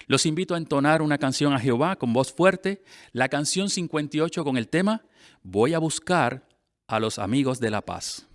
Los invito a entonar una canción a Jehová con voz fuerte, la canción 58 con el tema Voy a buscar a los amigos de la paz.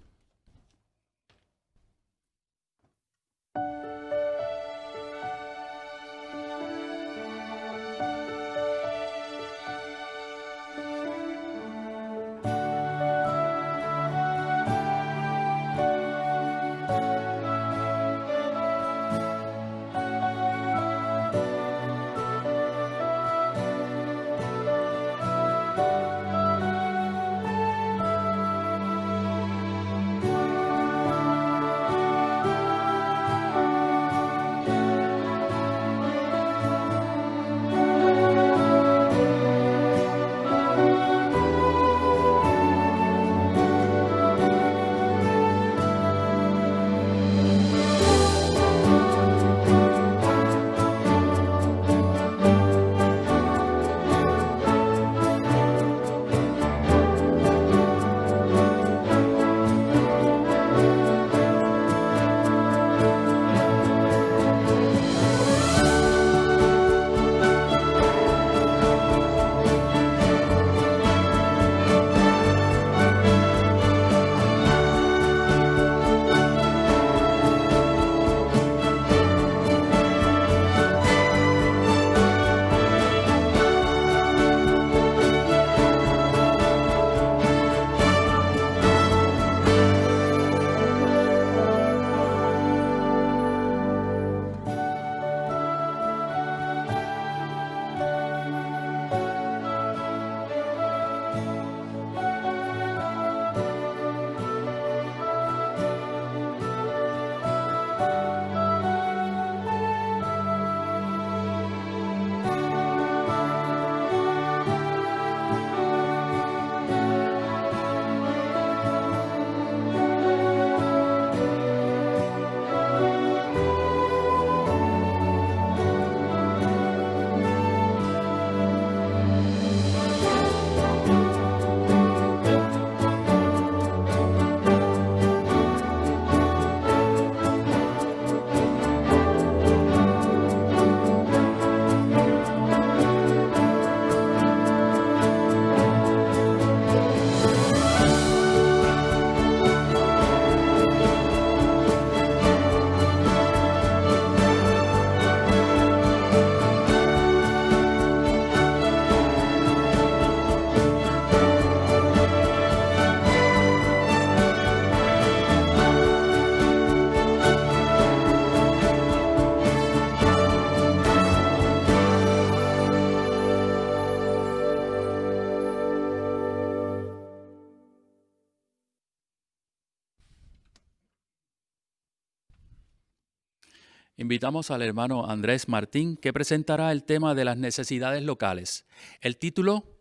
Invitamos al hermano Andrés Martín, que presentará el tema de las necesidades locales. El título,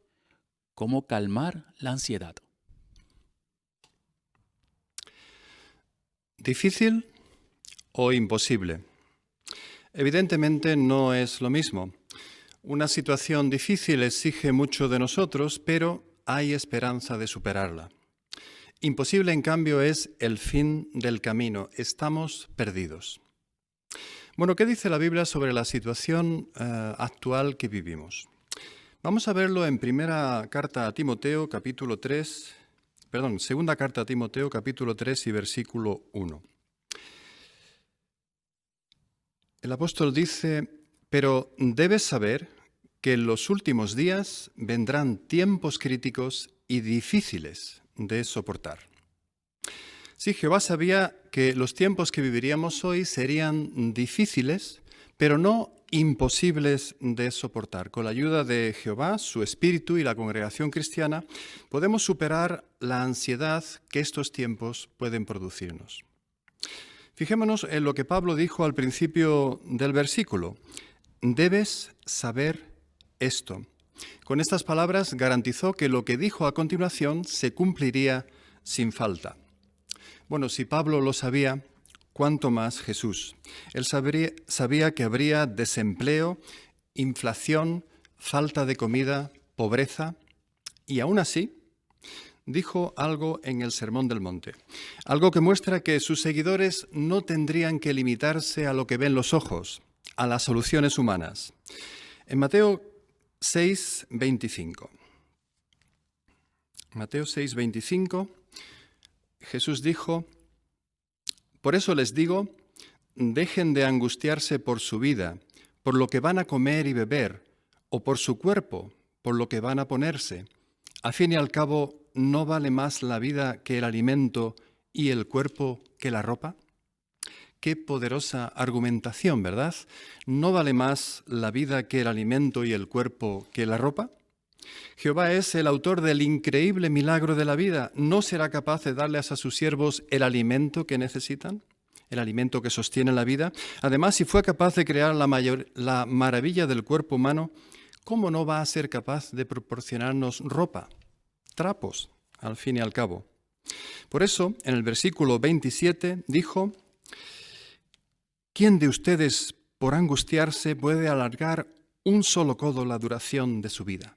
¿Cómo calmar la ansiedad? ¿Difícil o imposible? Evidentemente no es lo mismo. Una situación difícil exige mucho de nosotros, pero hay esperanza de superarla. Imposible, en cambio, es el fin del camino. Estamos perdidos. Bueno, ¿qué dice la Biblia sobre la situación actual que vivimos? Vamos a verlo en segunda carta a Timoteo, capítulo 3, y versículo 1. El apóstol dice, pero debes saber que en los últimos días vendrán tiempos críticos y difíciles de soportar. Sí, Jehová sabía que los tiempos que viviríamos hoy serían difíciles, pero no imposibles de soportar. Con la ayuda de Jehová, su Espíritu y la congregación cristiana, podemos superar la ansiedad que estos tiempos pueden producirnos. Fijémonos en lo que Pablo dijo al principio del versículo. Debes saber esto. Con estas palabras garantizó que lo que dijo a continuación se cumpliría sin falta. Bueno, si Pablo lo sabía, ¿cuánto más Jesús? Él sabía que habría desempleo, inflación, falta de comida, pobreza, y aún así dijo algo en el Sermón del Monte, algo que muestra que sus seguidores no tendrían que limitarse a lo que ven los ojos, a las soluciones humanas. En Mateo 6:25. Mateo 6:25, Jesús dijo: por eso les digo, dejen de angustiarse por su vida, por lo que van a comer y beber, o por su cuerpo, por lo que van a ponerse. Al fin y al cabo, ¿no vale más la vida que el alimento y el cuerpo que la ropa? Qué poderosa argumentación, ¿verdad? ¿No vale más la vida que el alimento y el cuerpo que la ropa? Jehová es el autor del increíble milagro de la vida. ¿No será capaz de darles a sus siervos el alimento que necesitan? El alimento que sostiene la vida. Además, si fue capaz de crear la maravilla del cuerpo humano, ¿cómo no va a ser capaz de proporcionarnos ropa, trapos, al fin y al cabo? Por eso, en el versículo 27 dijo: ¿quién de ustedes, por angustiarse, puede alargar un solo codo la duración de su vida?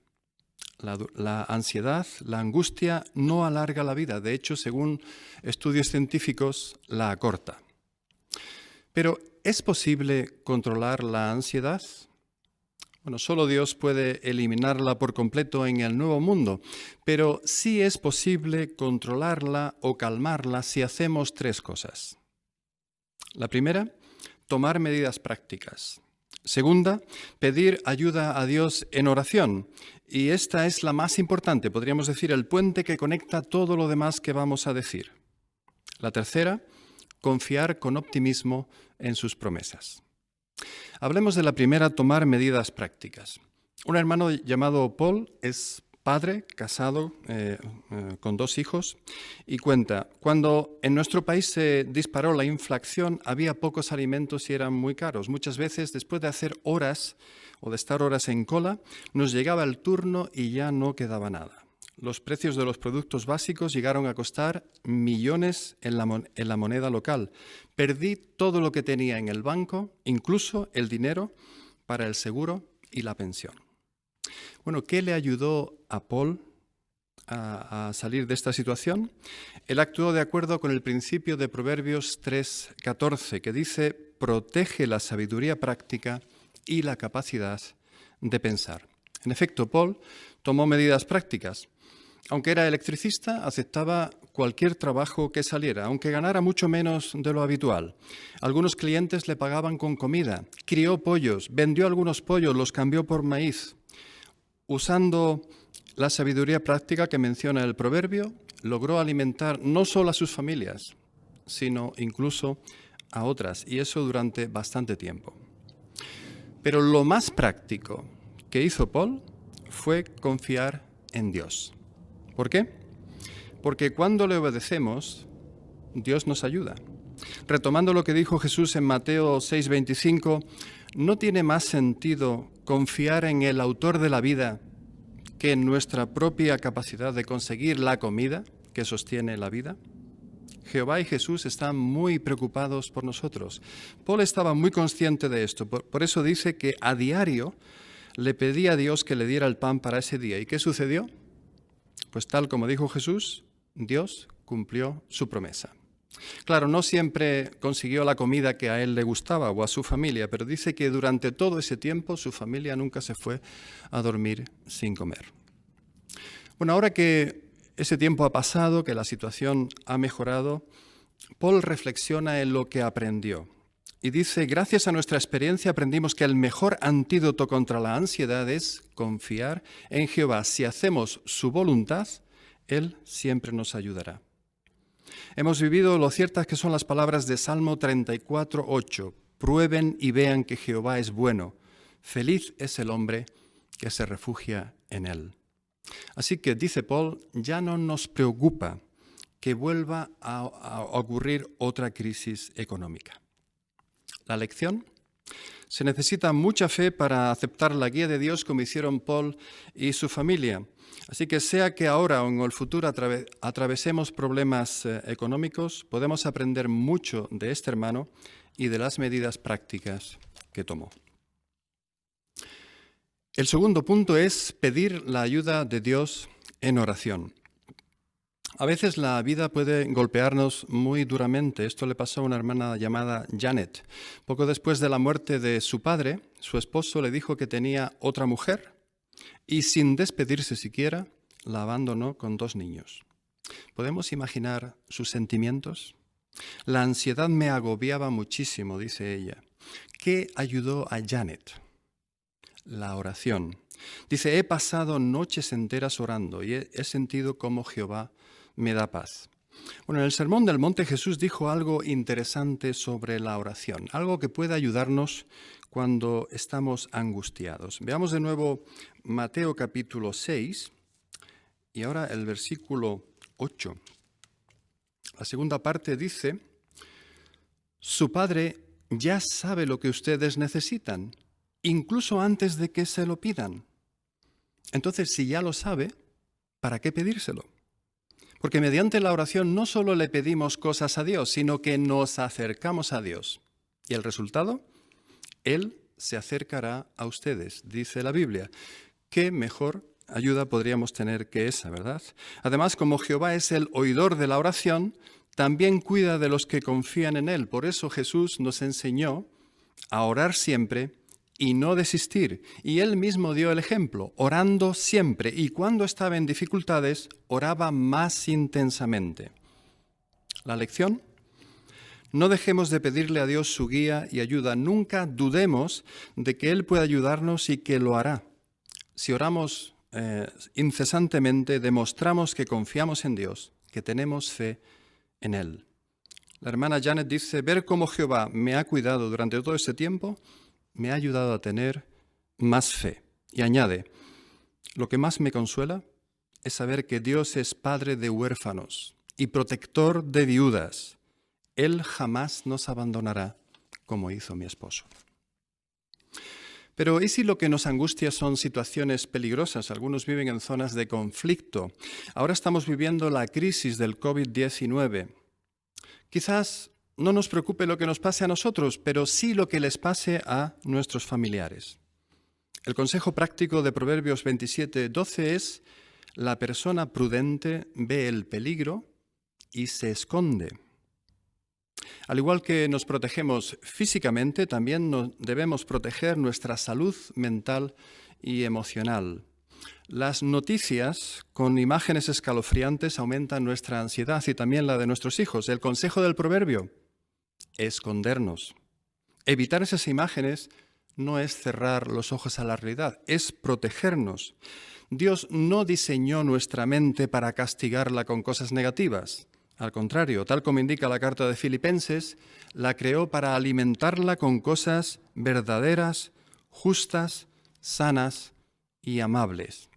La ansiedad, la angustia no alarga la vida. De hecho, según estudios científicos, la acorta. Pero, ¿es posible controlar la ansiedad? Bueno, solo Dios puede eliminarla por completo en el nuevo mundo, pero sí es posible controlarla o calmarla si hacemos tres cosas. La primera, tomar medidas prácticas. Segunda, pedir ayuda a Dios en oración. Y esta es la más importante, podríamos decir, el puente que conecta todo lo demás que vamos a decir. La tercera, confiar con optimismo en sus promesas. Hablemos de la primera, tomar medidas prácticas. Un hermano llamado Paul es padre, casado, con 2 hijos, y cuenta: cuando en nuestro país se disparó la inflación, había pocos alimentos y eran muy caros. Muchas veces, después de hacer horas o de estar horas en cola, nos llegaba el turno y ya no quedaba nada. Los precios de los productos básicos llegaron a costar millones en la moneda local. Perdí todo lo que tenía en el banco, incluso el dinero para el seguro y la pensión. Bueno, ¿qué le ayudó a Paul a salir de esta situación? Él actuó de acuerdo con el principio de Proverbios 3:14, que dice: protege la sabiduría práctica y la capacidad de pensar. En efecto, Paul tomó medidas prácticas. Aunque era electricista, aceptaba cualquier trabajo que saliera, aunque ganara mucho menos de lo habitual. Algunos clientes le pagaban con comida, crió pollos, vendió algunos pollos, los cambió por maíz. Usando la sabiduría práctica que menciona el proverbio, logró alimentar no solo a sus familias, sino incluso a otras, y eso durante bastante tiempo. Pero lo más práctico que hizo Paul fue confiar en Dios. ¿Por qué? Porque cuando le obedecemos, Dios nos ayuda. Retomando lo que dijo Jesús en Mateo 6:25, ¿no tiene más sentido confiar en el autor de la vida que en nuestra propia capacidad de conseguir la comida que sostiene la vida? Jehová y Jesús están muy preocupados por nosotros. Paul estaba muy consciente de esto, por eso dice que a diario le pedía a Dios que le diera el pan para ese día. ¿Y qué sucedió? Pues tal como dijo Jesús, Dios cumplió su promesa. Claro, no siempre consiguió la comida que a él le gustaba o a su familia, pero dice que durante todo ese tiempo su familia nunca se fue a dormir sin comer. Bueno, ahora que ese tiempo ha pasado, que la situación ha mejorado, Paul reflexiona en lo que aprendió. Y dice: gracias a nuestra experiencia aprendimos que el mejor antídoto contra la ansiedad es confiar en Jehová. Si hacemos su voluntad, Él siempre nos ayudará. Hemos vivido lo ciertas que son las palabras de Salmo 34:8. Prueben y vean que Jehová es bueno. Feliz es el hombre que se refugia en Él. Así que, dice Paul, ya no nos preocupa que vuelva a ocurrir otra crisis económica. La lección: se necesita mucha fe para aceptar la guía de Dios como hicieron Paul y su familia. Así que sea que ahora o en el futuro atravesemos problemas económicos, podemos aprender mucho de este hermano y de las medidas prácticas que tomó. El segundo punto es pedir la ayuda de Dios en oración. A veces la vida puede golpearnos muy duramente. Esto le pasó a una hermana llamada Janet. Poco después de la muerte de su padre, su esposo le dijo que tenía otra mujer y sin despedirse siquiera, la abandonó con 2 niños. ¿Podemos imaginar sus sentimientos? La ansiedad me agobiaba muchísimo, dice ella. ¿Qué ayudó a Janet? La oración. Dice, he pasado noches enteras orando y he sentido cómo Jehová me da paz. Bueno, en el Sermón del Monte Jesús dijo algo interesante sobre la oración, algo que puede ayudarnos cuando estamos angustiados. Veamos de nuevo Mateo capítulo 6 y ahora el versículo 8. La segunda parte dice, su Padre ya sabe lo que ustedes necesitan, incluso antes de que se lo pidan. Entonces, si ya lo sabe, ¿para qué pedírselo? Porque mediante la oración no solo le pedimos cosas a Dios, sino que nos acercamos a Dios. ¿Y el resultado? Él se acercará a ustedes, dice la Biblia. ¿Qué mejor ayuda podríamos tener que esa, verdad? Además, como Jehová es el oidor de la oración, también cuida de los que confían en Él. Por eso Jesús nos enseñó a orar siempre y no desistir. Y Él mismo dio el ejemplo, orando siempre. Y cuando estaba en dificultades, oraba más intensamente. ¿La lección? No dejemos de pedirle a Dios su guía y ayuda. Nunca dudemos de que Él puede ayudarnos y que lo hará. Si oramos incesantemente, demostramos que confiamos en Dios, que tenemos fe en Él. La hermana Janet dice, ver cómo Jehová me ha cuidado durante todo este tiempo me ha ayudado a tener más fe. Y añade, lo que más me consuela es saber que Dios es padre de huérfanos y protector de viudas. Él jamás nos abandonará como hizo mi esposo. Pero ¿y si lo que nos angustia son situaciones peligrosas? Algunos viven en zonas de conflicto. Ahora estamos viviendo la crisis del COVID-19. Quizás no nos preocupe lo que nos pase a nosotros, pero sí lo que les pase a nuestros familiares. El consejo práctico de Proverbios 27:12 es, la persona prudente ve el peligro y se esconde. Al igual que nos protegemos físicamente, también debemos proteger nuestra salud mental y emocional. Las noticias con imágenes escalofriantes aumentan nuestra ansiedad y también la de nuestros hijos. El consejo del proverbio, escondernos. Evitar esas imágenes no es cerrar los ojos a la realidad, es protegernos. Dios no diseñó nuestra mente para castigarla con cosas negativas. Al contrario, tal como indica la carta de Filipenses, la creó para alimentarla con cosas verdaderas, justas, sanas y amables.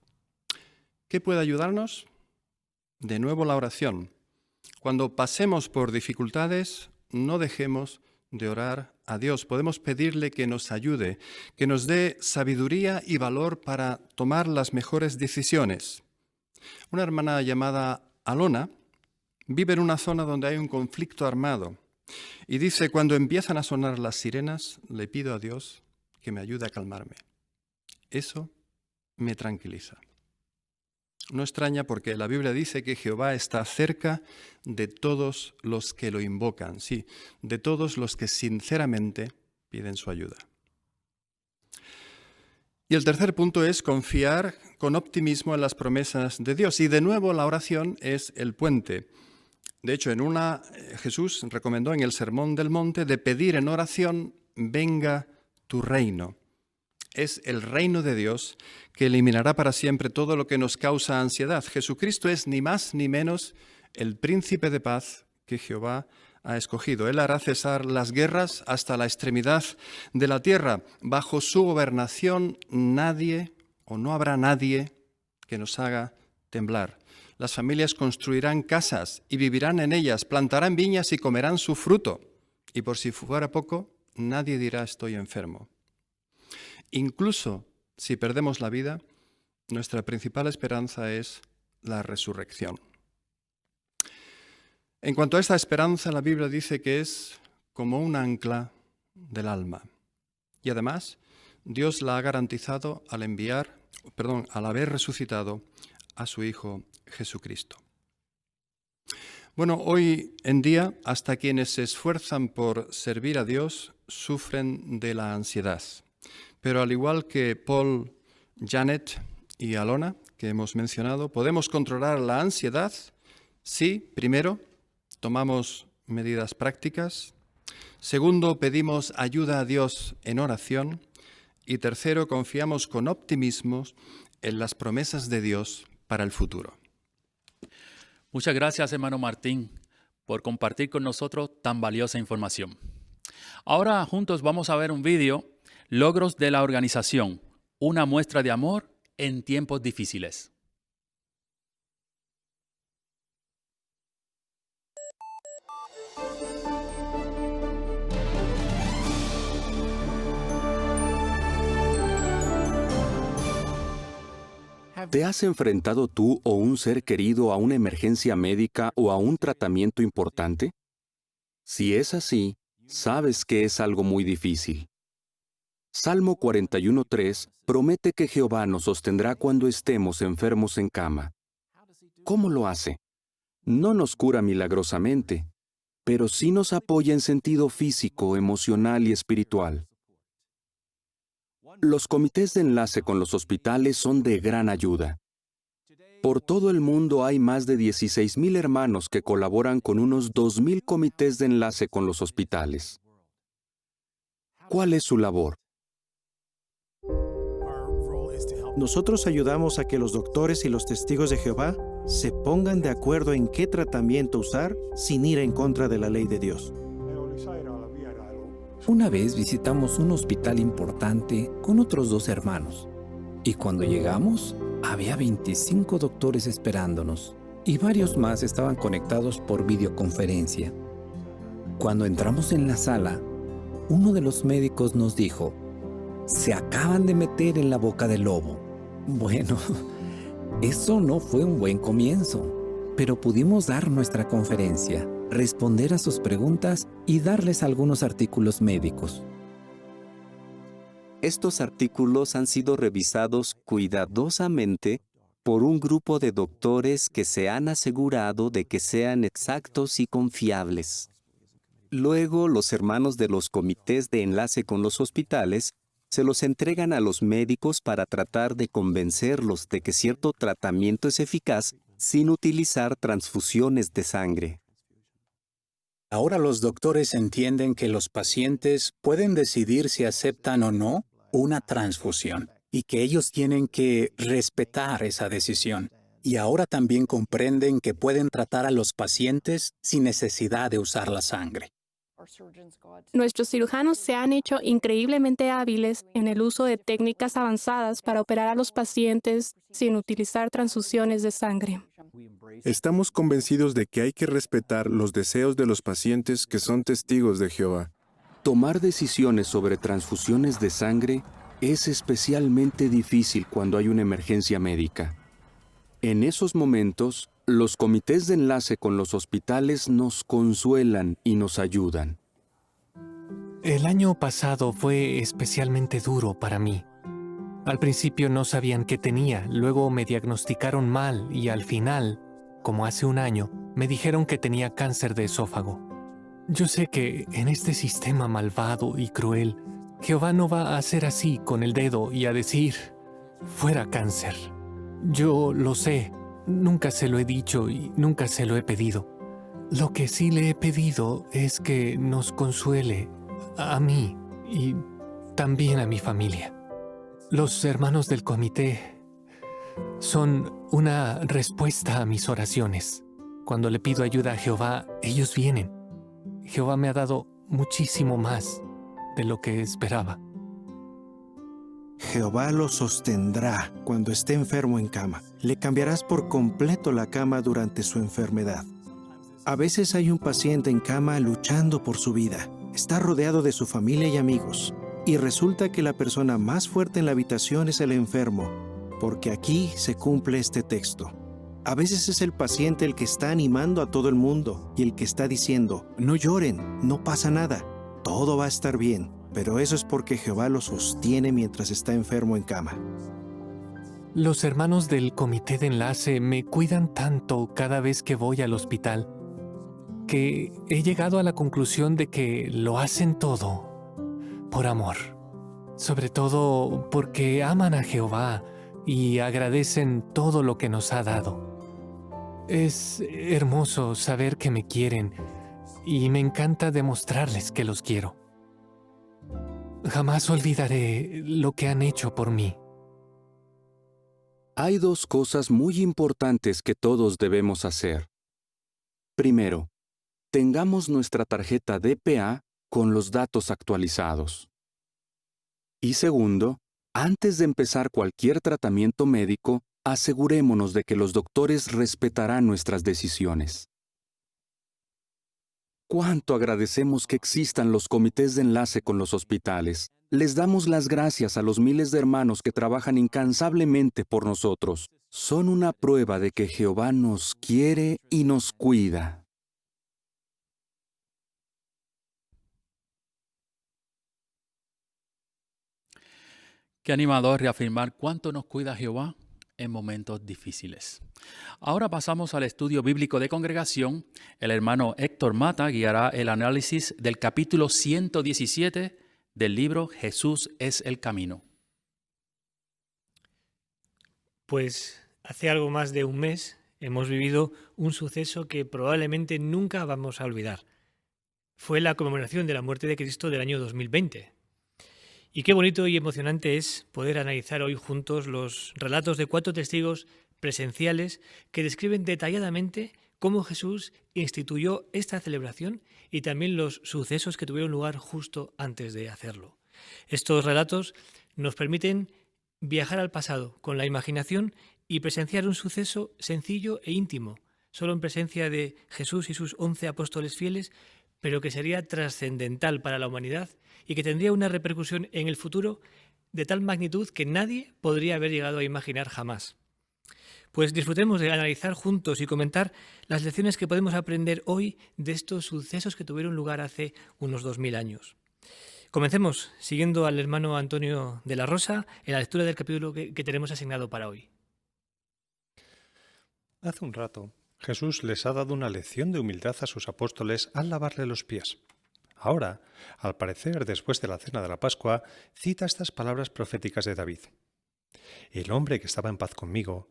¿Qué puede ayudarnos? De nuevo la oración. Cuando pasemos por dificultades, no dejemos de orar a Dios. Podemos pedirle que nos ayude, que nos dé sabiduría y valor para tomar las mejores decisiones. Una hermana llamada Alona vive en una zona donde hay un conflicto armado y dice, cuando empiezan a sonar las sirenas, le pido a Dios que me ayude a calmarme. Eso me tranquiliza. No extraña porque la Biblia dice que Jehová está cerca de todos los que lo invocan, sí, de todos los que sinceramente piden su ayuda. Y el tercer punto es confiar con optimismo en las promesas de Dios. Y de nuevo la oración es el puente. De hecho, Jesús recomendó en el Sermón del Monte de pedir en oración, venga tu reino. Es el reino de Dios que eliminará para siempre todo lo que nos causa ansiedad. Jesucristo es ni más ni menos el príncipe de paz que Jehová ha escogido. Él hará cesar las guerras hasta la extremidad de la tierra. Bajo su gobernación nadie o no habrá nadie que nos haga temblar. Las familias construirán casas y vivirán en ellas, plantarán viñas y comerán su fruto. Y por si fuera poco, nadie dirá estoy enfermo. Incluso si perdemos la vida, nuestra principal esperanza es la resurrección. En cuanto a esta esperanza, la Biblia dice que es como un ancla del alma. Y además, Dios la ha garantizado al haber resucitado a su Hijo Jesucristo. Bueno, hoy en día hasta quienes se esfuerzan por servir a Dios sufren de la ansiedad. Pero al igual que Paul, Janet y Alona, que hemos mencionado, podemos controlar la ansiedad si, primero, tomamos medidas prácticas, segundo, pedimos ayuda a Dios en oración y tercero, confiamos con optimismo en las promesas de Dios para el futuro. Muchas gracias, hermano Martín, por compartir con nosotros tan valiosa información. Ahora juntos vamos a ver un vídeo, Logros de la Organización, una muestra de amor en tiempos difíciles. ¿Te has enfrentado tú o un ser querido a una emergencia médica o a un tratamiento importante? Si es así, sabes que es algo muy difícil. Salmo 41:3 promete que Jehová nos sostendrá cuando estemos enfermos en cama. ¿Cómo lo hace? No nos cura milagrosamente, pero sí nos apoya en sentido físico, emocional y espiritual. Los comités de enlace con los hospitales son de gran ayuda. Por todo el mundo hay más de 16,000 hermanos que colaboran con unos 2,000 comités de enlace con los hospitales. ¿Cuál es su labor? Nosotros ayudamos a que los doctores y los testigos de Jehová se pongan de acuerdo en qué tratamiento usar sin ir en contra de la ley de Dios. Una vez visitamos un hospital importante con otros 2 hermanos y cuando llegamos había 25 doctores esperándonos y varios más estaban conectados por videoconferencia. Cuando entramos en la sala, uno de los médicos nos dijo: "Se acaban de meter en la boca del lobo". Bueno, eso no fue un buen comienzo, pero pudimos dar nuestra conferencia, responder a sus preguntas y darles algunos artículos médicos. Estos artículos han sido revisados cuidadosamente por un grupo de doctores que se han asegurado de que sean exactos y confiables. Luego, los hermanos de los comités de enlace con los hospitales se los entregan a los médicos para tratar de convencerlos de que cierto tratamiento es eficaz sin utilizar transfusiones de sangre. Ahora los doctores entienden que los pacientes pueden decidir si aceptan o no una transfusión y que ellos tienen que respetar esa decisión. Y ahora también comprenden que pueden tratar a los pacientes sin necesidad de usar la sangre. Nuestros cirujanos se han hecho increíblemente hábiles en el uso de técnicas avanzadas para operar a los pacientes sin utilizar transfusiones de sangre. Estamos convencidos de que hay que respetar los deseos de los pacientes que son testigos de Jehová. Tomar decisiones sobre transfusiones de sangre es especialmente difícil cuando hay una emergencia médica. En esos momentos, los comités de enlace con los hospitales nos consuelan y nos ayudan. El año pasado fue especialmente duro para mí. Al principio no sabían qué tenía, luego me diagnosticaron mal y al final, como hace un año, me dijeron que tenía cáncer de esófago. Yo sé que en este sistema malvado y cruel, Jehová no va a hacer así con el dedo y a decir, fuera cáncer. Yo lo sé, nunca se lo he dicho y nunca se lo he pedido. Lo que sí le he pedido es que nos consuele a mí y también a mi familia. Los hermanos del comité son una respuesta a mis oraciones. Cuando le pido ayuda a Jehová, ellos vienen. Jehová me ha dado muchísimo más de lo que esperaba. Jehová lo sostendrá cuando esté enfermo en cama. Le cambiarás por completo la cama durante su enfermedad. A veces hay un paciente en cama luchando por su vida. Está rodeado de su familia y amigos. Y resulta que la persona más fuerte en la habitación es el enfermo, porque aquí se cumple este texto. A veces es el paciente el que está animando a todo el mundo y el que está diciendo, no lloren, no pasa nada, todo va a estar bien. Pero eso es porque Jehová lo sostiene mientras está enfermo en cama. Los hermanos del comité de enlace me cuidan tanto cada vez que voy al hospital que he llegado a la conclusión de que lo hacen todo por amor. Sobre todo porque aman a Jehová y agradecen todo lo que nos ha dado. Es hermoso saber que me quieren y me encanta demostrarles que los quiero. Jamás olvidaré lo que han hecho por mí. Hay dos cosas muy importantes que todos debemos hacer. Primero, tengamos nuestra tarjeta DPA con los datos actualizados. Y segundo, antes de empezar cualquier tratamiento médico, asegurémonos de que los doctores respetarán nuestras decisiones. ¿Cuánto agradecemos que existan los comités de enlace con los hospitales? Les damos las gracias a los miles de hermanos que trabajan incansablemente por nosotros. Son una prueba de que Jehová nos quiere y nos cuida. Qué animador reafirmar cuánto nos cuida Jehová en momentos difíciles. Ahora pasamos al estudio bíblico de congregación. El hermano Héctor Mata guiará el análisis del capítulo 117 del libro Jesús es el camino. Pues hace algo más de un mes hemos vivido un suceso que probablemente nunca vamos a olvidar. Fue la conmemoración de la muerte de Cristo del año 2020. Y qué bonito y emocionante es poder analizar hoy juntos los relatos de 4 testigos presenciales que describen detalladamente cómo Jesús instituyó esta celebración y también los sucesos que tuvieron lugar justo antes de hacerlo. Estos relatos nos permiten viajar al pasado con la imaginación y presenciar un suceso sencillo e íntimo, solo en presencia de Jesús y sus 11 apóstoles fieles, pero que sería trascendental para la humanidad y que tendría una repercusión en el futuro de tal magnitud que nadie podría haber llegado a imaginar jamás. Pues disfrutemos de analizar juntos y comentar las lecciones que podemos aprender hoy de estos sucesos que tuvieron lugar hace unos 2000 años. Comencemos siguiendo al hermano Antonio de la Rosa en la lectura del capítulo que tenemos asignado para hoy. Hace un rato, Jesús les ha dado una lección de humildad a sus apóstoles al lavarle los pies. Ahora, al parecer, después de la cena de la Pascua, cita estas palabras proféticas de David. El hombre que estaba en paz conmigo,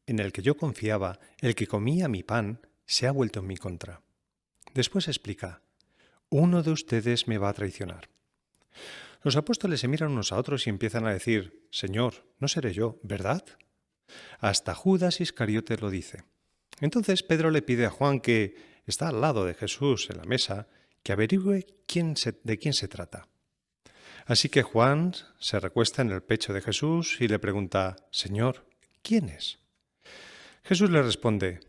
en el que yo confiaba, el que comía mi pan, se ha vuelto en mi contra. Después explica, uno de ustedes me va a traicionar. Los apóstoles se miran unos a otros y empiezan a decir, Señor, no seré yo, ¿verdad? Hasta Judas Iscariote lo dice. Entonces Pedro le pide a Juan, que está al lado de Jesús en la mesa, que averigüe de quién se trata. Así que Juan se recuesta en el pecho de Jesús y le pregunta, Señor, ¿quién es? Jesús le responde,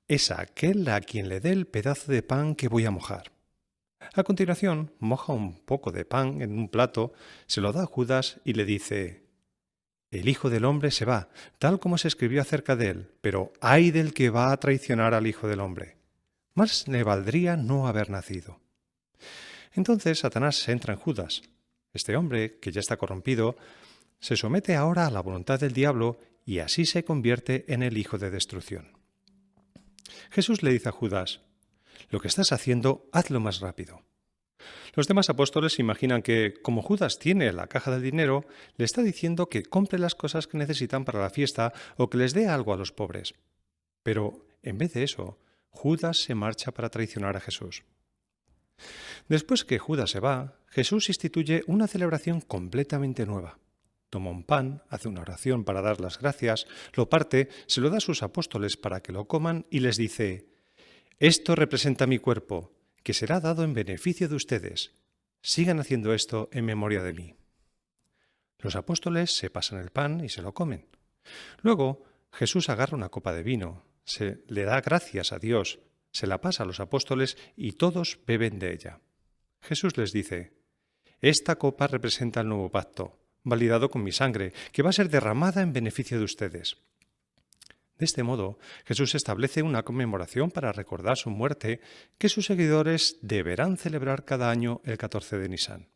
es aquel a quien le dé el pedazo de pan que voy a mojar. A continuación, moja un poco de pan en un plato, se lo da a Judas y le dice, el Hijo del Hombre se va, tal como se escribió acerca de él, pero ay del que va a traicionar al Hijo del Hombre. Más le valdría no haber nacido. Entonces Satanás entra en Judas. Este hombre, que ya está corrompido, se somete ahora a la voluntad del diablo y así se convierte en el hijo de destrucción. Jesús le dice a Judas, lo que estás haciendo, hazlo más rápido. Los demás apóstoles imaginan que, como Judas tiene la caja del dinero, le está diciendo que compre las cosas que necesitan para la fiesta o que les dé algo a los pobres. Pero, en vez de eso, Judas se marcha para traicionar a Jesús. Después que Judas se va, Jesús instituye una celebración completamente nueva. Toma un pan, hace una oración para dar las gracias, lo parte, se lo da a sus apóstoles para que lo coman y les dice, esto representa mi cuerpo, que será dado en beneficio de ustedes. Sigan haciendo esto en memoria de mí. Los apóstoles se pasan el pan y se lo comen. Luego, Jesús agarra una copa de vino, se le da gracias a Dios, se la pasa a los apóstoles y todos beben de ella. Jesús les dice, esta copa representa el nuevo pacto, validado con mi sangre, que va a ser derramada en beneficio de ustedes. De este modo, Jesús establece una conmemoración para recordar su muerte que sus seguidores deberán celebrar cada año el 14 de Nisan.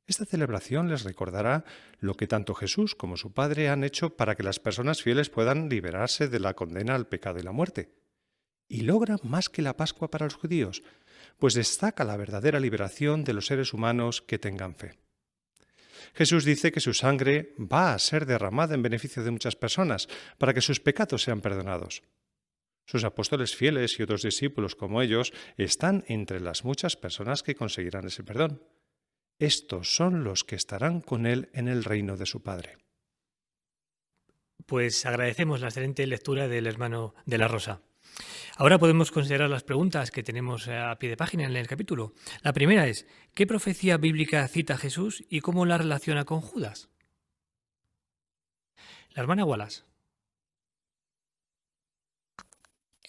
Esta celebración les recordará lo que tanto Jesús como su Padre han hecho para que las personas fieles puedan liberarse de la condena al pecado y la muerte. Y logra más que la Pascua para los judíos, pues destaca la verdadera liberación de los seres humanos que tengan fe. Jesús dice que su sangre va a ser derramada en beneficio de muchas personas para que sus pecados sean perdonados. Sus apóstoles fieles y otros discípulos como ellos están entre las muchas personas que conseguirán ese perdón. Estos son los que estarán con él en el reino de su Padre. Pues agradecemos la excelente lectura del hermano de la Rosa. Ahora podemos considerar las preguntas que tenemos a pie de página en el capítulo. La primera es, ¿qué profecía bíblica cita Jesús y cómo la relaciona con Judas? La hermana Wallace.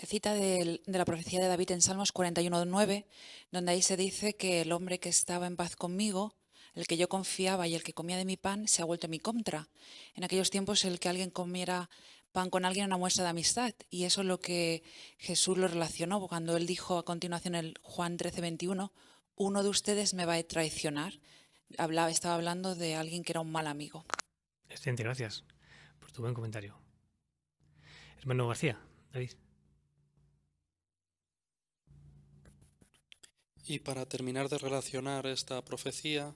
Cita de la profecía de David en Salmos 41:9, donde ahí se dice que el hombre que estaba en paz conmigo, el que yo confiaba y el que comía de mi pan, se ha vuelto en mi contra. En aquellos tiempos el que alguien comiera pan con alguien era una muestra de amistad, y eso es lo que Jesús lo relacionó cuando él dijo a continuación en Juan 13:21, uno de ustedes me va a traicionar. Estaba hablando de alguien que era un mal amigo. Excelente, gracias por tu buen comentario. Hermano García, David. Y para terminar de relacionar esta profecía,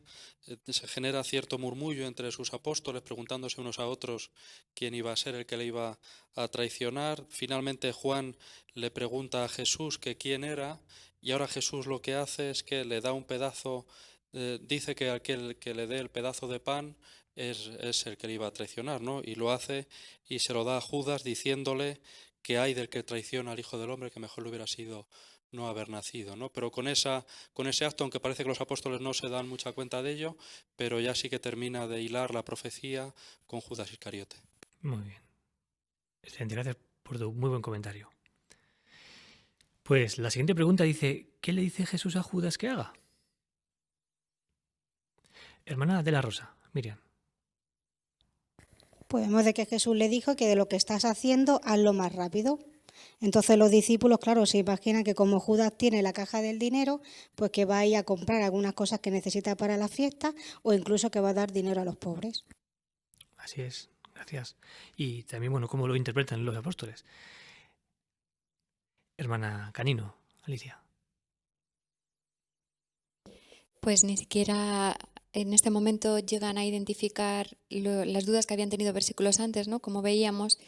se genera cierto murmullo entre sus apóstoles, preguntándose unos a otros quién iba a ser el que le iba a traicionar. Finalmente Juan le pregunta a Jesús que quién era, y ahora Jesús lo que hace es que le da un pedazo, dice que aquel que le dé el pedazo de pan es el que le iba a traicionar, ¿no? Y lo hace y se lo da a Judas diciéndole que hay del que traiciona al Hijo del Hombre, que mejor le hubiera sido no haber nacido, ¿no? Pero con ese acto, aunque parece que los apóstoles no se dan mucha cuenta de ello, pero ya sí que termina de hilar la profecía con Judas Iscariote. Muy bien. Excelente, gracias por tu muy buen comentario. Pues la siguiente pregunta dice, ¿qué le dice Jesús a Judas que haga? Hermana de la Rosa, Miriam. Pues vemos de que Jesús le dijo que de lo que estás haciendo, hazlo más rápido. Entonces los discípulos, claro, se imaginan que como Judas tiene la caja del dinero, pues que va a ir a comprar algunas cosas que necesita para la fiesta o incluso que va a dar dinero a los pobres. Así es, gracias. Y también, bueno, cómo lo interpretan los apóstoles. Hermana Canino, Alicia. Pues ni siquiera en este momento llegan a identificar las dudas que habían tenido versículos antes, ¿no? Como veíamos,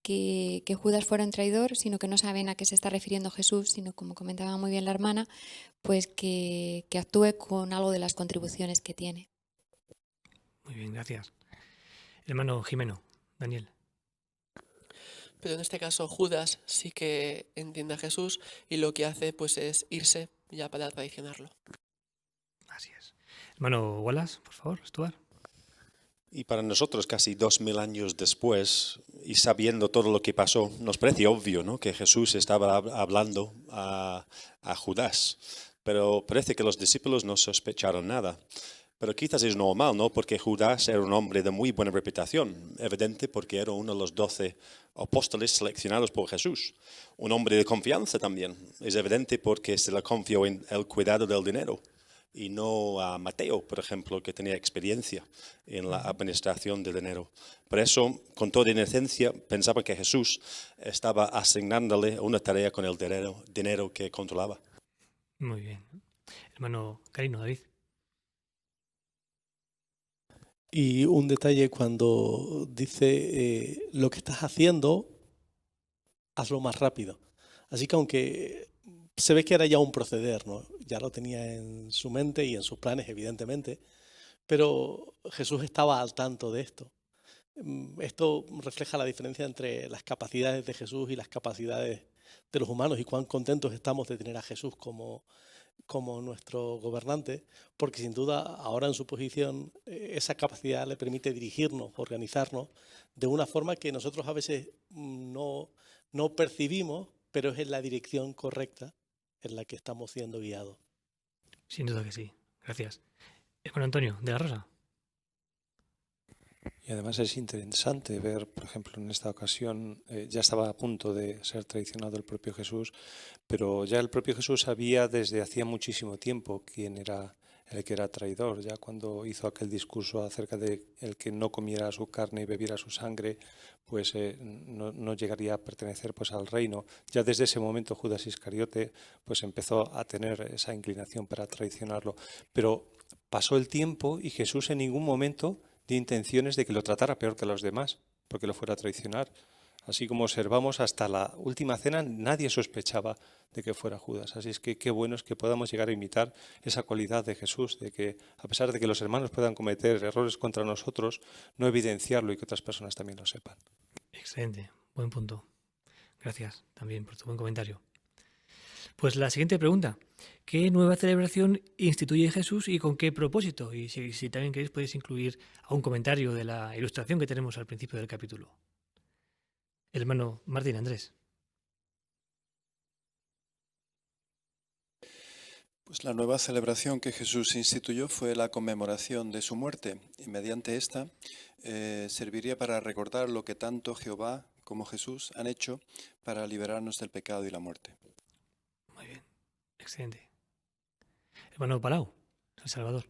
que Judas fuera un traidor, sino que no saben a qué se está refiriendo Jesús, sino, como comentaba muy bien la hermana, pues que actúe con algo de las contribuciones que tiene. Muy bien, gracias. Hermano Jimeno, Daniel. Pero en este caso Judas sí que entiende a Jesús y lo que hace pues es irse ya para traicionarlo. Así es. Hermano Wallace, por favor, Stuart. Y para nosotros, casi 2000 años después, y sabiendo todo lo que pasó, nos parece obvio, ¿no?, que Jesús estaba hablando a Judas. Pero parece que los discípulos no sospecharon nada. Pero quizás es normal, ¿no?, porque Judas era un hombre de muy buena reputación, evidente porque era uno de los 12 apóstoles seleccionados por Jesús. Un hombre de confianza también, es evidente porque se le confió en el cuidado del dinero. Y no a Mateo, por ejemplo, que tenía experiencia en la administración del dinero. Por eso, con toda inocencia, pensaba que Jesús estaba asignándole una tarea con el dinero que controlaba. Muy bien. Hermano Carino, David. Y un detalle cuando dice, lo que estás haciendo, hazlo más rápido. Así que aunque se ve que era ya un proceder, ¿no?, ya lo tenía en su mente y en sus planes, evidentemente, pero Jesús estaba al tanto de esto. Esto refleja la diferencia entre las capacidades de Jesús y las capacidades de los humanos, y cuán contentos estamos de tener a Jesús como nuestro gobernante, porque sin duda ahora en su posición esa capacidad le permite dirigirnos, organizarnos de una forma que nosotros a veces no percibimos, pero es en la dirección correcta en la que estamos siendo guiados. Sin duda que sí. Gracias. Hermano Antonio, de la Rosa. Y además es interesante ver, por ejemplo, en esta ocasión ya estaba a punto de ser traicionado el propio Jesús, pero ya el propio Jesús sabía desde hacía muchísimo tiempo quién era el que era traidor. Ya cuando hizo aquel discurso acerca de el que no comiera su carne y bebiera su sangre, pues no llegaría a pertenecer pues al reino. Ya desde ese momento Judas Iscariote pues empezó a tener esa inclinación para traicionarlo. Pero pasó el tiempo y Jesús en ningún momento dio intenciones de que lo tratara peor que a los demás, porque lo fuera a traicionar. Así como observamos hasta la última cena, nadie sospechaba de que fuera Judas. Así es que qué bueno es que podamos llegar a imitar esa cualidad de Jesús, de que a pesar de que los hermanos puedan cometer errores contra nosotros, no evidenciarlo y que otras personas también lo sepan. Excelente, buen punto. Gracias también por tu buen comentario. Pues la siguiente pregunta. ¿Qué nueva celebración instituye Jesús y con qué propósito? Y si también queréis podéis incluir a un comentario de la ilustración que tenemos al principio del capítulo. El hermano Martín Andrés. Pues la nueva celebración que Jesús instituyó fue la conmemoración de su muerte y mediante esta serviría para recordar lo que tanto Jehová como Jesús han hecho para liberarnos del pecado y la muerte. Muy bien, excelente. Hermano Palau, El Salvador.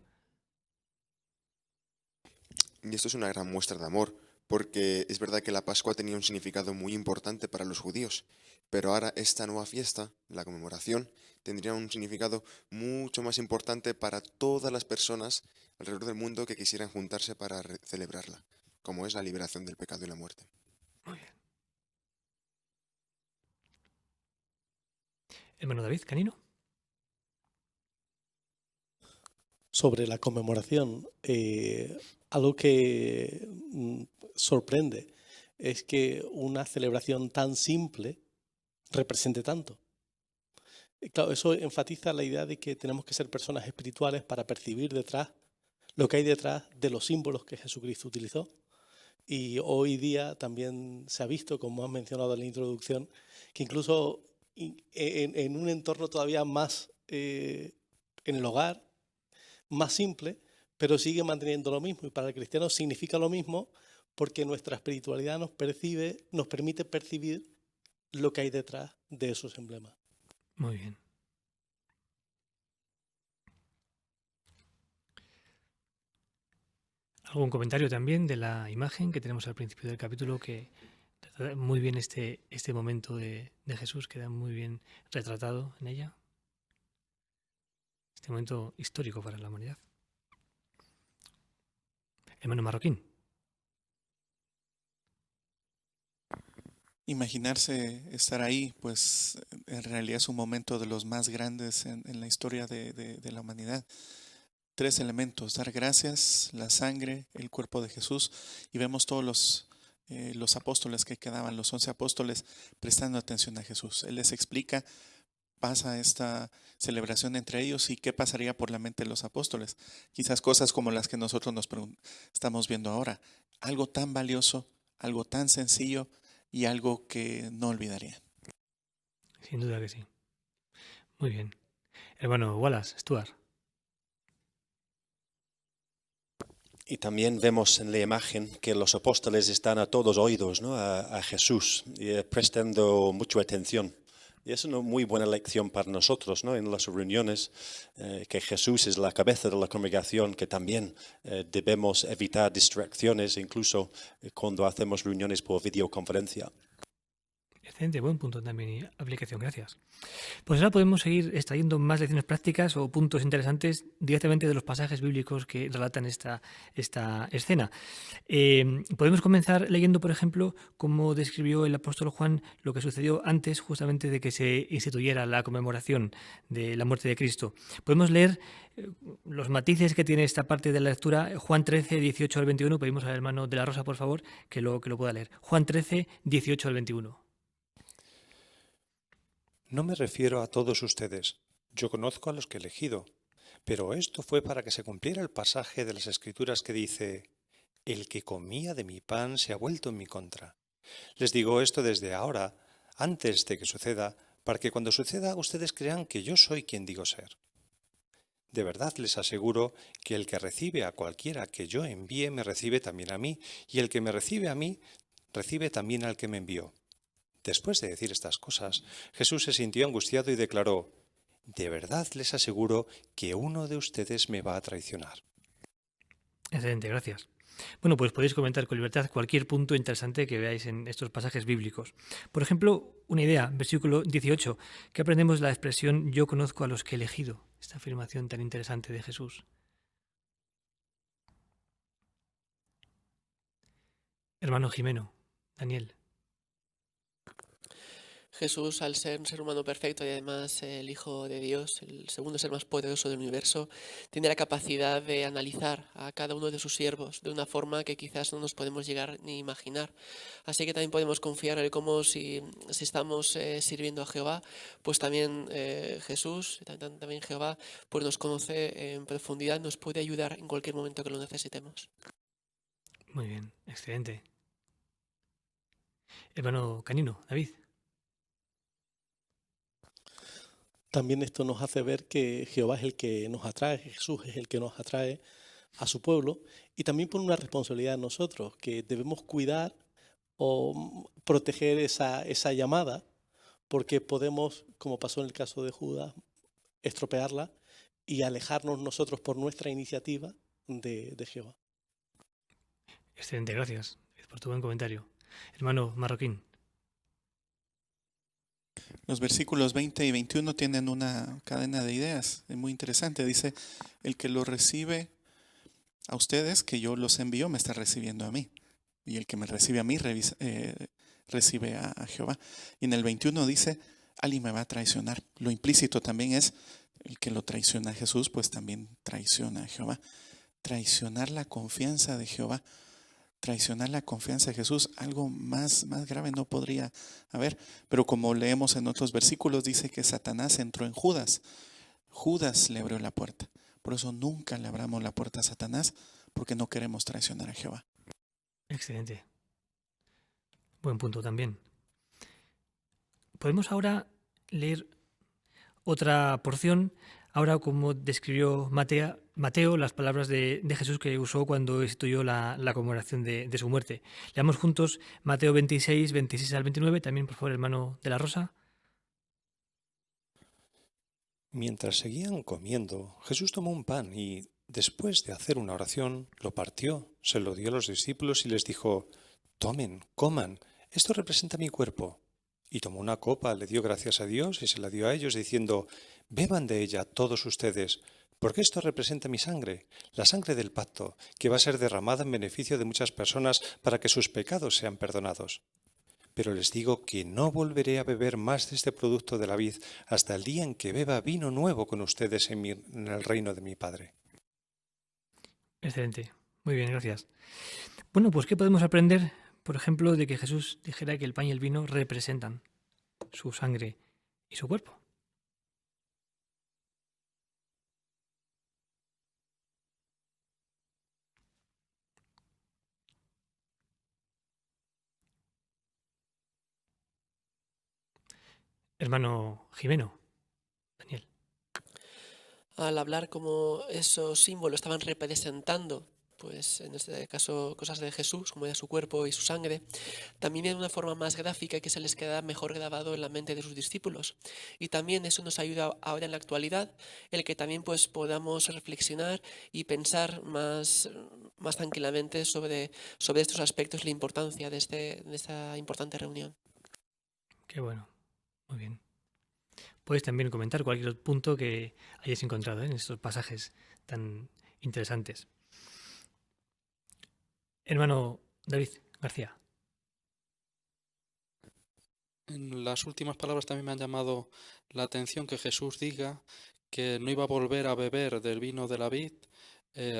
Y esto es una gran muestra de amor, porque es verdad que la Pascua tenía un significado muy importante para los judíos, pero ahora esta nueva fiesta, la conmemoración, tendría un significado mucho más importante para todas las personas alrededor del mundo que quisieran juntarse para celebrarla, como es la liberación del pecado y la muerte. Muy bien. Hermano David Canino. Sobre la conmemoración, algo que sorprende es que una celebración tan simple represente tanto. Claro, eso enfatiza la idea de que tenemos que ser personas espirituales para percibir detrás lo que hay detrás de los símbolos que Jesucristo utilizó. Y hoy día también se ha visto, como has mencionado en la introducción, que incluso en un entorno todavía más en el hogar, más simple, pero sigue manteniendo lo mismo. Y para el cristiano significa lo mismo porque nuestra espiritualidad nos permite percibir lo que hay detrás de esos emblemas. Muy bien. ¿Algún comentario también de la imagen que tenemos al principio del capítulo que trata muy bien este momento de Jesús, queda muy bien retratado en ella? Este momento histórico para la humanidad. Hermano Marroquín. Imaginarse estar ahí, pues en realidad es un momento de los más grandes en la historia de la humanidad. 3 elementos: dar gracias, la sangre, el cuerpo de Jesús, y vemos todos los apóstoles que quedaban, los 11 apóstoles, prestando atención a Jesús. Él les explica, pasa esta celebración entre ellos y qué pasaría por la mente de los apóstoles. Quizás cosas como las que nosotros estamos viendo ahora. Algo tan valioso, algo tan sencillo y algo que no olvidarían. Sin duda que sí. Muy bien. Hermano Wallace, Stuart. Y también vemos en la imagen que los apóstoles están a todos oídos, ¿no? a Jesús, y prestando mucha atención. Y es una muy buena lección para nosotros, ¿no? En las reuniones, que Jesús es la cabeza de la congregación, que también debemos evitar distracciones, incluso cuando hacemos reuniones por videoconferencia. Excelente, buen punto también y aplicación, gracias. Pues ahora podemos seguir extrayendo más lecciones prácticas o puntos interesantes directamente de los pasajes bíblicos que relatan esta escena. Podemos comenzar leyendo, por ejemplo, cómo describió el apóstol Juan lo que sucedió antes justamente de que se instituyera la conmemoración de la muerte de Cristo. Podemos leer los matices que tiene esta parte de la lectura. Juan 13, 18 al 21, pedimos al hermano de la Rosa, por favor, que lo pueda leer. Juan 13, 18 al 21. No me refiero a todos ustedes, yo conozco a los que he elegido, pero esto fue para que se cumpliera el pasaje de las Escrituras que dice: el que comía de mi pan se ha vuelto en mi contra. Les digo esto desde ahora, antes de que suceda, para que cuando suceda ustedes crean que yo soy quien digo ser. De verdad les aseguro que el que recibe a cualquiera que yo envíe me recibe también a mí, y el que me recibe a mí recibe también al que me envió. Después de decir estas cosas, Jesús se sintió angustiado y declaró: de verdad les aseguro que uno de ustedes me va a traicionar. Excelente, gracias. Bueno, pues podéis comentar con libertad cualquier punto interesante que veáis en estos pasajes bíblicos. Por ejemplo, una idea, versículo 18, que aprendemos la expresión yo conozco a los que he elegido, esta afirmación tan interesante de Jesús. Hermano Jimeno, Daniel. Jesús, al ser un ser humano perfecto y además el Hijo de Dios, el segundo ser más poderoso del universo, tiene la capacidad de analizar a cada uno de sus siervos de una forma que quizás no nos podemos llegar ni imaginar. Así que también podemos confiar en él, como si estamos sirviendo a Jehová, pues también Jesús, también Jehová, pues nos conoce en profundidad, nos puede ayudar en cualquier momento que lo necesitemos. Muy bien, excelente. Hermano Canino, David. También esto nos hace ver que Jehová es el que nos atrae, Jesús es el que nos atrae a su pueblo, y también pone una responsabilidad en nosotros, que debemos cuidar o proteger esa llamada, porque podemos, como pasó en el caso de Judas, estropearla y alejarnos nosotros por nuestra iniciativa de Jehová. Excelente, gracias por tu buen comentario. Hermano Marroquín. Los versículos 20 y 21 tienen una cadena de ideas muy interesante. Dice, el que lo recibe a ustedes, que yo los envío, me está recibiendo a mí. Y el que me recibe a mí, recibe a Jehová. Y en el 21 dice, alguien me va a traicionar. Lo implícito también es, el que lo traiciona a Jesús, pues también traiciona a Jehová. Traicionar la confianza de Jehová. Traicionar la confianza de Jesús, algo más grave no podría haber. Pero como leemos en otros versículos, dice que Satanás entró en Judas. Judas le abrió la puerta. Por eso nunca le abramos la puerta a Satanás, porque no queremos traicionar a Jehová. Excelente. Buen punto también. Podemos ahora leer otra porción, ahora como describió Mateo las palabras de Jesús que usó cuando instituyó la conmemoración de su muerte. Leamos juntos Mateo 26, 26 al 29, también por favor, hermano de la Rosa. Mientras seguían comiendo, Jesús tomó un pan y, después de hacer una oración, lo partió, se lo dio a los discípulos y les dijo, tomen, coman, esto representa mi cuerpo. Y tomó una copa, le dio gracias a Dios y se la dio a ellos, diciendo, beban de ella todos ustedes, porque esto representa mi sangre, la sangre del pacto, que va a ser derramada en beneficio de muchas personas para que sus pecados sean perdonados. Pero les digo que no volveré a beber más de este producto de la vid hasta el día en que beba vino nuevo con ustedes en el reino de mi Padre. Excelente, muy bien, gracias. Bueno, pues ¿qué podemos aprender, por ejemplo, de que Jesús dijera que el pan y el vino representan su sangre y su cuerpo? Hermano Jimeno, Daniel. Al hablar como esos símbolos estaban representando, pues en este caso cosas de Jesús, como era su cuerpo y su sangre, también de una forma más gráfica que se les queda mejor grabado en la mente de sus discípulos. Y también eso nos ayuda ahora en la actualidad, el que también pues podamos reflexionar y pensar más tranquilamente sobre estos aspectos y la importancia de esta importante reunión. Qué bueno, muy bien. Puedes también comentar cualquier punto que hayas encontrado en estos pasajes tan interesantes. Hermano David García. En las últimas palabras también me han llamado la atención que Jesús diga que no iba a volver a beber del vino de la vid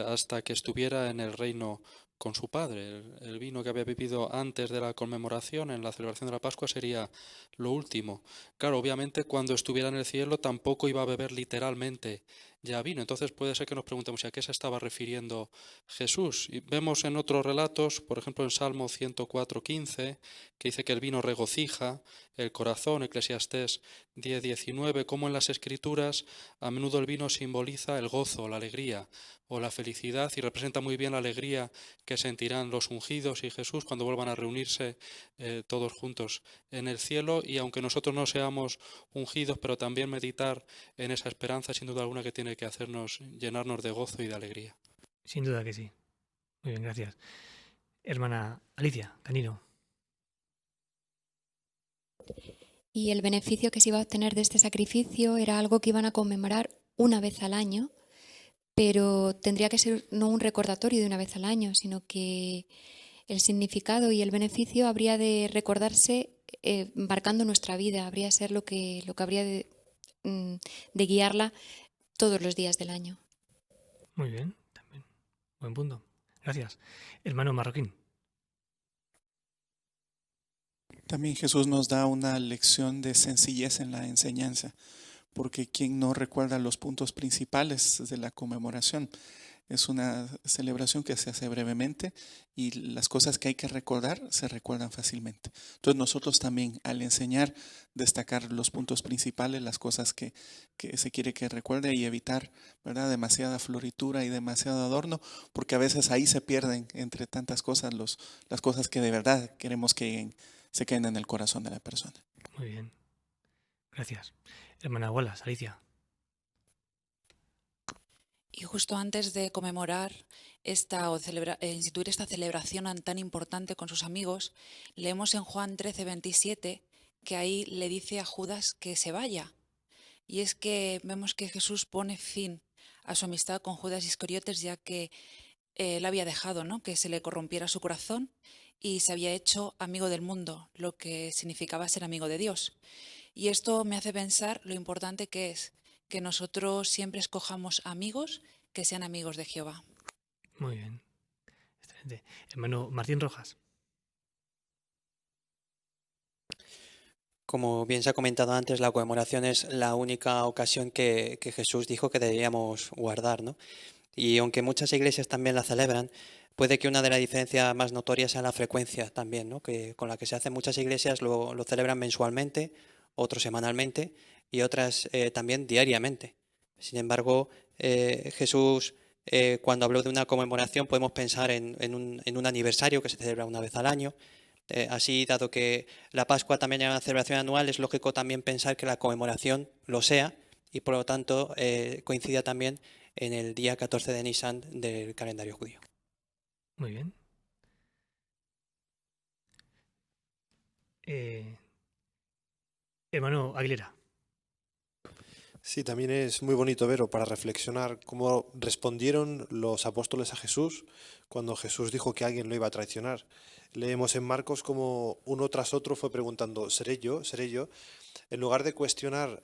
hasta que estuviera en el reino con su Padre. El vino que había bebido antes de la conmemoración, en la celebración de la Pascua, sería lo último. Claro, obviamente cuando estuviera en el cielo tampoco iba a beber literalmente ya vino. Entonces puede ser que nos preguntemos ¿a qué se estaba refiriendo Jesús? Y vemos en otros relatos, por ejemplo en Salmo 104:15, que dice que el vino regocija el corazón, Eclesiastés 10:19, como en las Escrituras a menudo el vino simboliza el gozo, la alegría o la felicidad y representa muy bien la alegría que sentirán los ungidos y Jesús cuando vuelvan a reunirse todos juntos en el cielo. Y aunque nosotros no seamos ungidos, pero también meditar en esa esperanza sin duda alguna que tiene que hacernos llenarnos de gozo y de alegría. Sin duda que sí. Muy bien, gracias. Hermana Alicia Canino. Y el beneficio que se iba a obtener de este sacrificio era algo que iban a conmemorar una vez al año, pero tendría que ser no un recordatorio de una vez al año, sino que el significado y el beneficio habría de recordarse marcando nuestra vida, habría de ser lo que habría de guiarla todos los días del año. Muy bien, también. Buen punto. Gracias. Hermano Marroquín. También Jesús nos da una lección de sencillez en la enseñanza, porque quien no recuerda los puntos principales de la conmemoración. Es una celebración que se hace brevemente y las cosas que hay que recordar se recuerdan fácilmente. Entonces nosotros también al enseñar, destacar los puntos principales, las cosas que se quiere que recuerde y evitar, ¿verdad?, demasiada floritura y demasiado adorno, porque a veces ahí se pierden entre tantas cosas las cosas que de verdad queremos que se queden en el corazón de la persona. Muy bien. Gracias. Hermana Wallace, Alicia. Y justo antes de conmemorar instituir esta celebración tan importante con sus amigos, leemos en Juan 13:27 que ahí le dice a Judas que se vaya. Y es que vemos que Jesús pone fin a su amistad con Judas Iscariotes, ya que él había dejado, ¿no?, que se le corrompiera su corazón y se había hecho amigo del mundo, lo que significaba ser amigo de Dios. Y esto me hace pensar lo importante que es que nosotros siempre escojamos amigos que sean amigos de Jehová. Muy bien. Excelente. Hermano Martín Rojas. Como bien se ha comentado antes, la conmemoración es la única ocasión que Jesús dijo que deberíamos guardar, ¿no? Y aunque muchas iglesias también la celebran, puede que una de las diferencias más notorias sea la frecuencia también, ¿no?, que con la que se hacen muchas iglesias lo celebran mensualmente, otros semanalmente y otras también diariamente. Sin embargo, Jesús, cuando habló de una conmemoración, podemos pensar en un aniversario que se celebra una vez al año. Así, dado que la Pascua también es una celebración anual, es lógico también pensar que la conmemoración lo sea y por lo tanto coincida también en el día 14 de Nisan del calendario judío. Muy bien. Hermano Aguilera. Sí, también es muy bonito verlo para reflexionar cómo respondieron los apóstoles a Jesús cuando Jesús dijo que alguien lo iba a traicionar. Leemos en Marcos como uno tras otro fue preguntando, ¿seré yo? ¿Seré yo? En lugar de cuestionar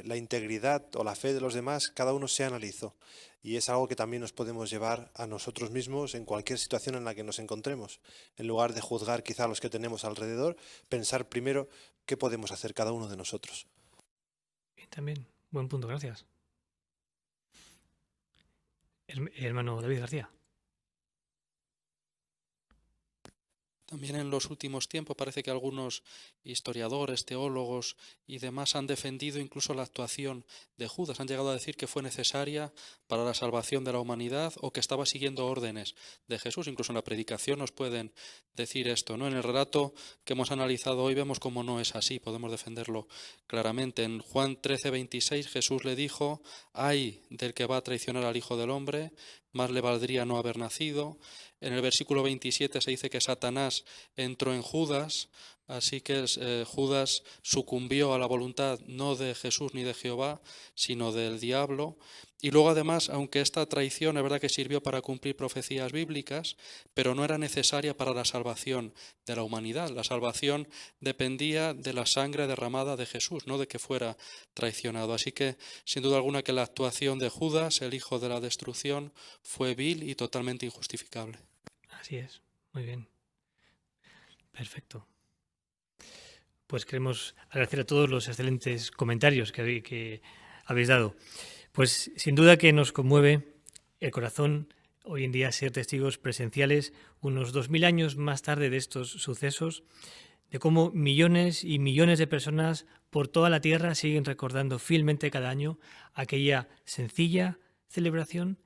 la integridad o la fe de los demás, cada uno se analizó. Y es algo que también nos podemos llevar a nosotros mismos en cualquier situación en la que nos encontremos. En lugar de juzgar quizá a los que tenemos alrededor, pensar primero qué podemos hacer cada uno de nosotros. Bien, también. Buen punto, gracias. Hermano David García. También en los últimos tiempos parece que algunos historiadores, teólogos y demás han defendido incluso la actuación de Judas. Han llegado a decir que fue necesaria para la salvación de la humanidad o que estaba siguiendo órdenes de Jesús. Incluso en la predicación nos pueden decir esto, ¿no? En el relato que hemos analizado hoy vemos cómo no es así, podemos defenderlo claramente. En Juan 13:26 Jesús le dijo, ay del que va a traicionar al Hijo del Hombre, más le valdría no haber nacido. En el versículo 27 se dice que Satanás entró en Judas, así que Judas sucumbió a la voluntad no de Jesús ni de Jehová, sino del diablo. Y luego además, aunque esta traición es verdad que sirvió para cumplir profecías bíblicas, pero no era necesaria para la salvación de la humanidad. La salvación dependía de la sangre derramada de Jesús, no de que fuera traicionado. Así que, sin duda alguna, que la actuación de Judas, el hijo de la destrucción, fue vil y totalmente injustificable. Así es, muy bien. Perfecto. Pues queremos agradecer a todos los excelentes comentarios que habéis dado. Pues sin duda que nos conmueve el corazón hoy en día ser testigos presenciales, unos 2000 años más tarde de estos sucesos, de cómo millones y millones de personas por toda la tierra siguen recordando fielmente cada año aquella sencilla celebración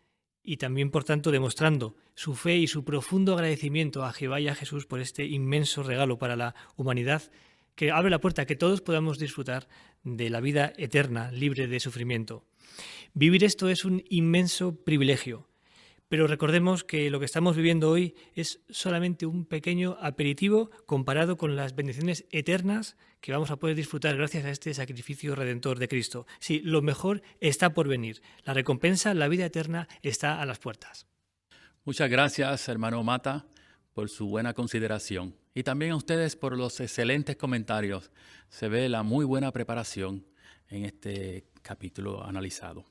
y también, por tanto, demostrando su fe y su profundo agradecimiento a Jehová y a Jesús por este inmenso regalo para la humanidad que abre la puerta a que todos podamos disfrutar de la vida eterna, libre de sufrimiento. Vivir esto es un inmenso privilegio, pero recordemos que lo que estamos viviendo hoy es solamente un pequeño aperitivo comparado con las bendiciones eternas que vamos a poder disfrutar gracias a este sacrificio redentor de Cristo. Sí, lo mejor está por venir. La recompensa, la vida eterna, está a las puertas. Muchas gracias, hermano Mata, por su buena consideración. Y también a ustedes por los excelentes comentarios. Se ve la muy buena preparación en este capítulo analizado.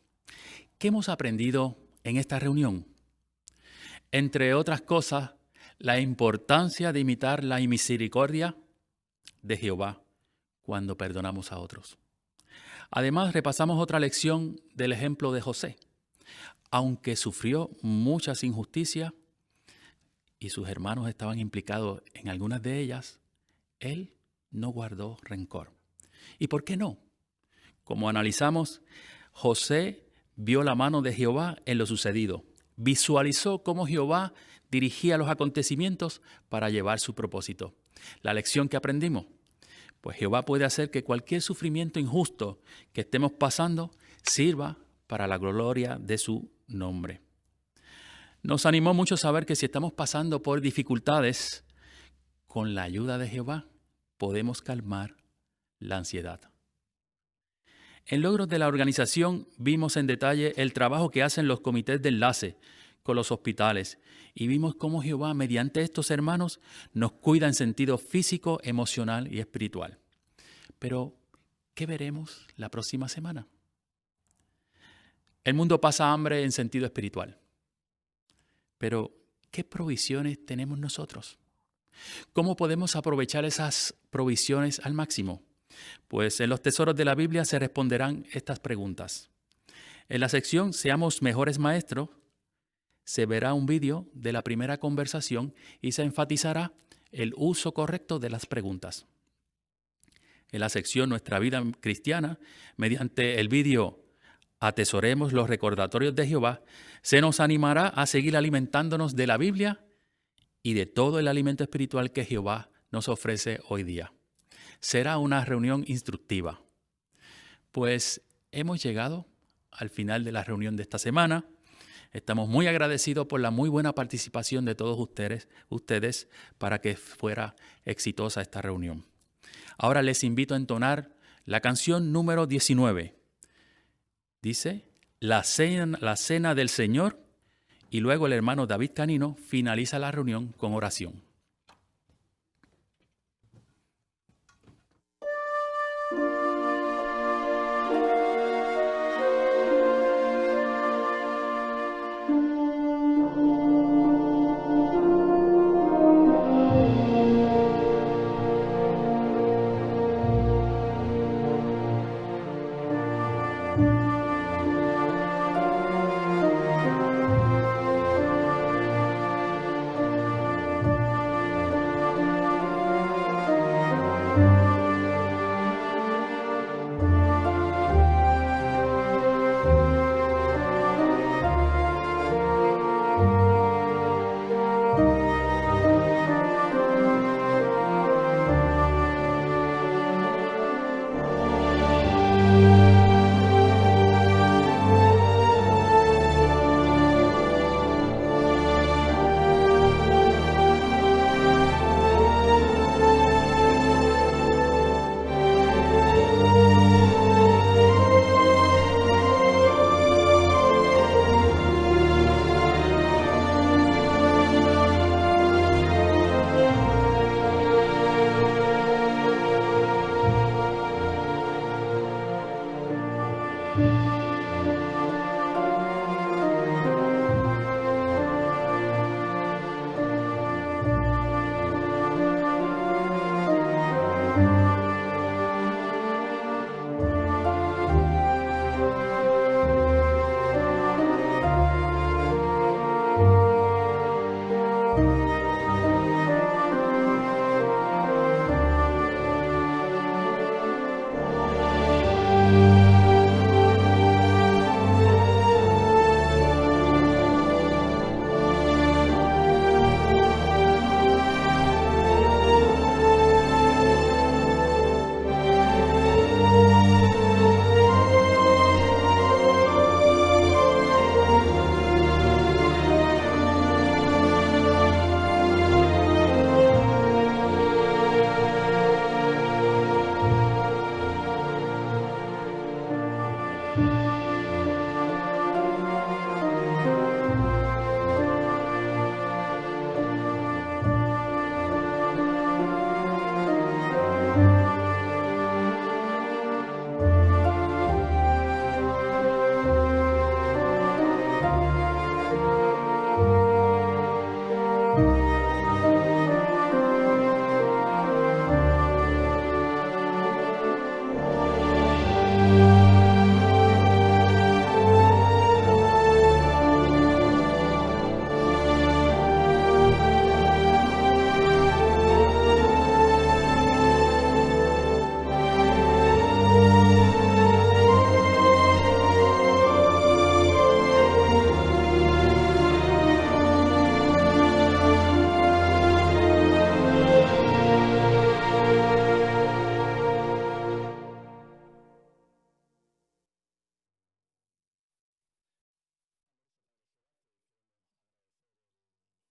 ¿Qué hemos aprendido en esta reunión? Entre otras cosas, la importancia de imitar la misericordia de Jehová cuando perdonamos a otros. Además, repasamos otra lección del ejemplo de José. Aunque sufrió muchas injusticias y sus hermanos estaban implicados en algunas de ellas, él no guardó rencor. ¿Y por qué no? Como analizamos, José vio la mano de Jehová en lo sucedido. Visualizó cómo Jehová dirigía los acontecimientos para llevar su propósito. La lección que aprendimos, pues Jehová puede hacer que cualquier sufrimiento injusto que estemos pasando sirva para la gloria de su nombre. Nos animó mucho saber que si estamos pasando por dificultades, con la ayuda de Jehová podemos calmar la ansiedad. En logros de la organización vimos en detalle el trabajo que hacen los comités de enlace con los hospitales y vimos cómo Jehová, mediante estos hermanos, nos cuida en sentido físico, emocional y espiritual. Pero, ¿qué veremos la próxima semana? El mundo pasa hambre en sentido espiritual. Pero, ¿qué provisiones tenemos nosotros? ¿Cómo podemos aprovechar esas provisiones al máximo? Pues en los tesoros de la Biblia se responderán estas preguntas. En la sección Seamos mejores maestros, se verá un vídeo de la primera conversación y se enfatizará el uso correcto de las preguntas. En la sección Nuestra vida cristiana, mediante el vídeo Atesoremos los recordatorios de Jehová, se nos animará a seguir alimentándonos de la Biblia y de todo el alimento espiritual que Jehová nos ofrece hoy día. Será una reunión instructiva. Pues hemos llegado al final de la reunión de esta semana. Estamos muy agradecidos por la muy buena participación de todos ustedes para que fuera exitosa esta reunión. Ahora les invito a entonar la canción número 19. Dice, la cena del Señor, y luego el hermano David Canino finaliza la reunión con oración.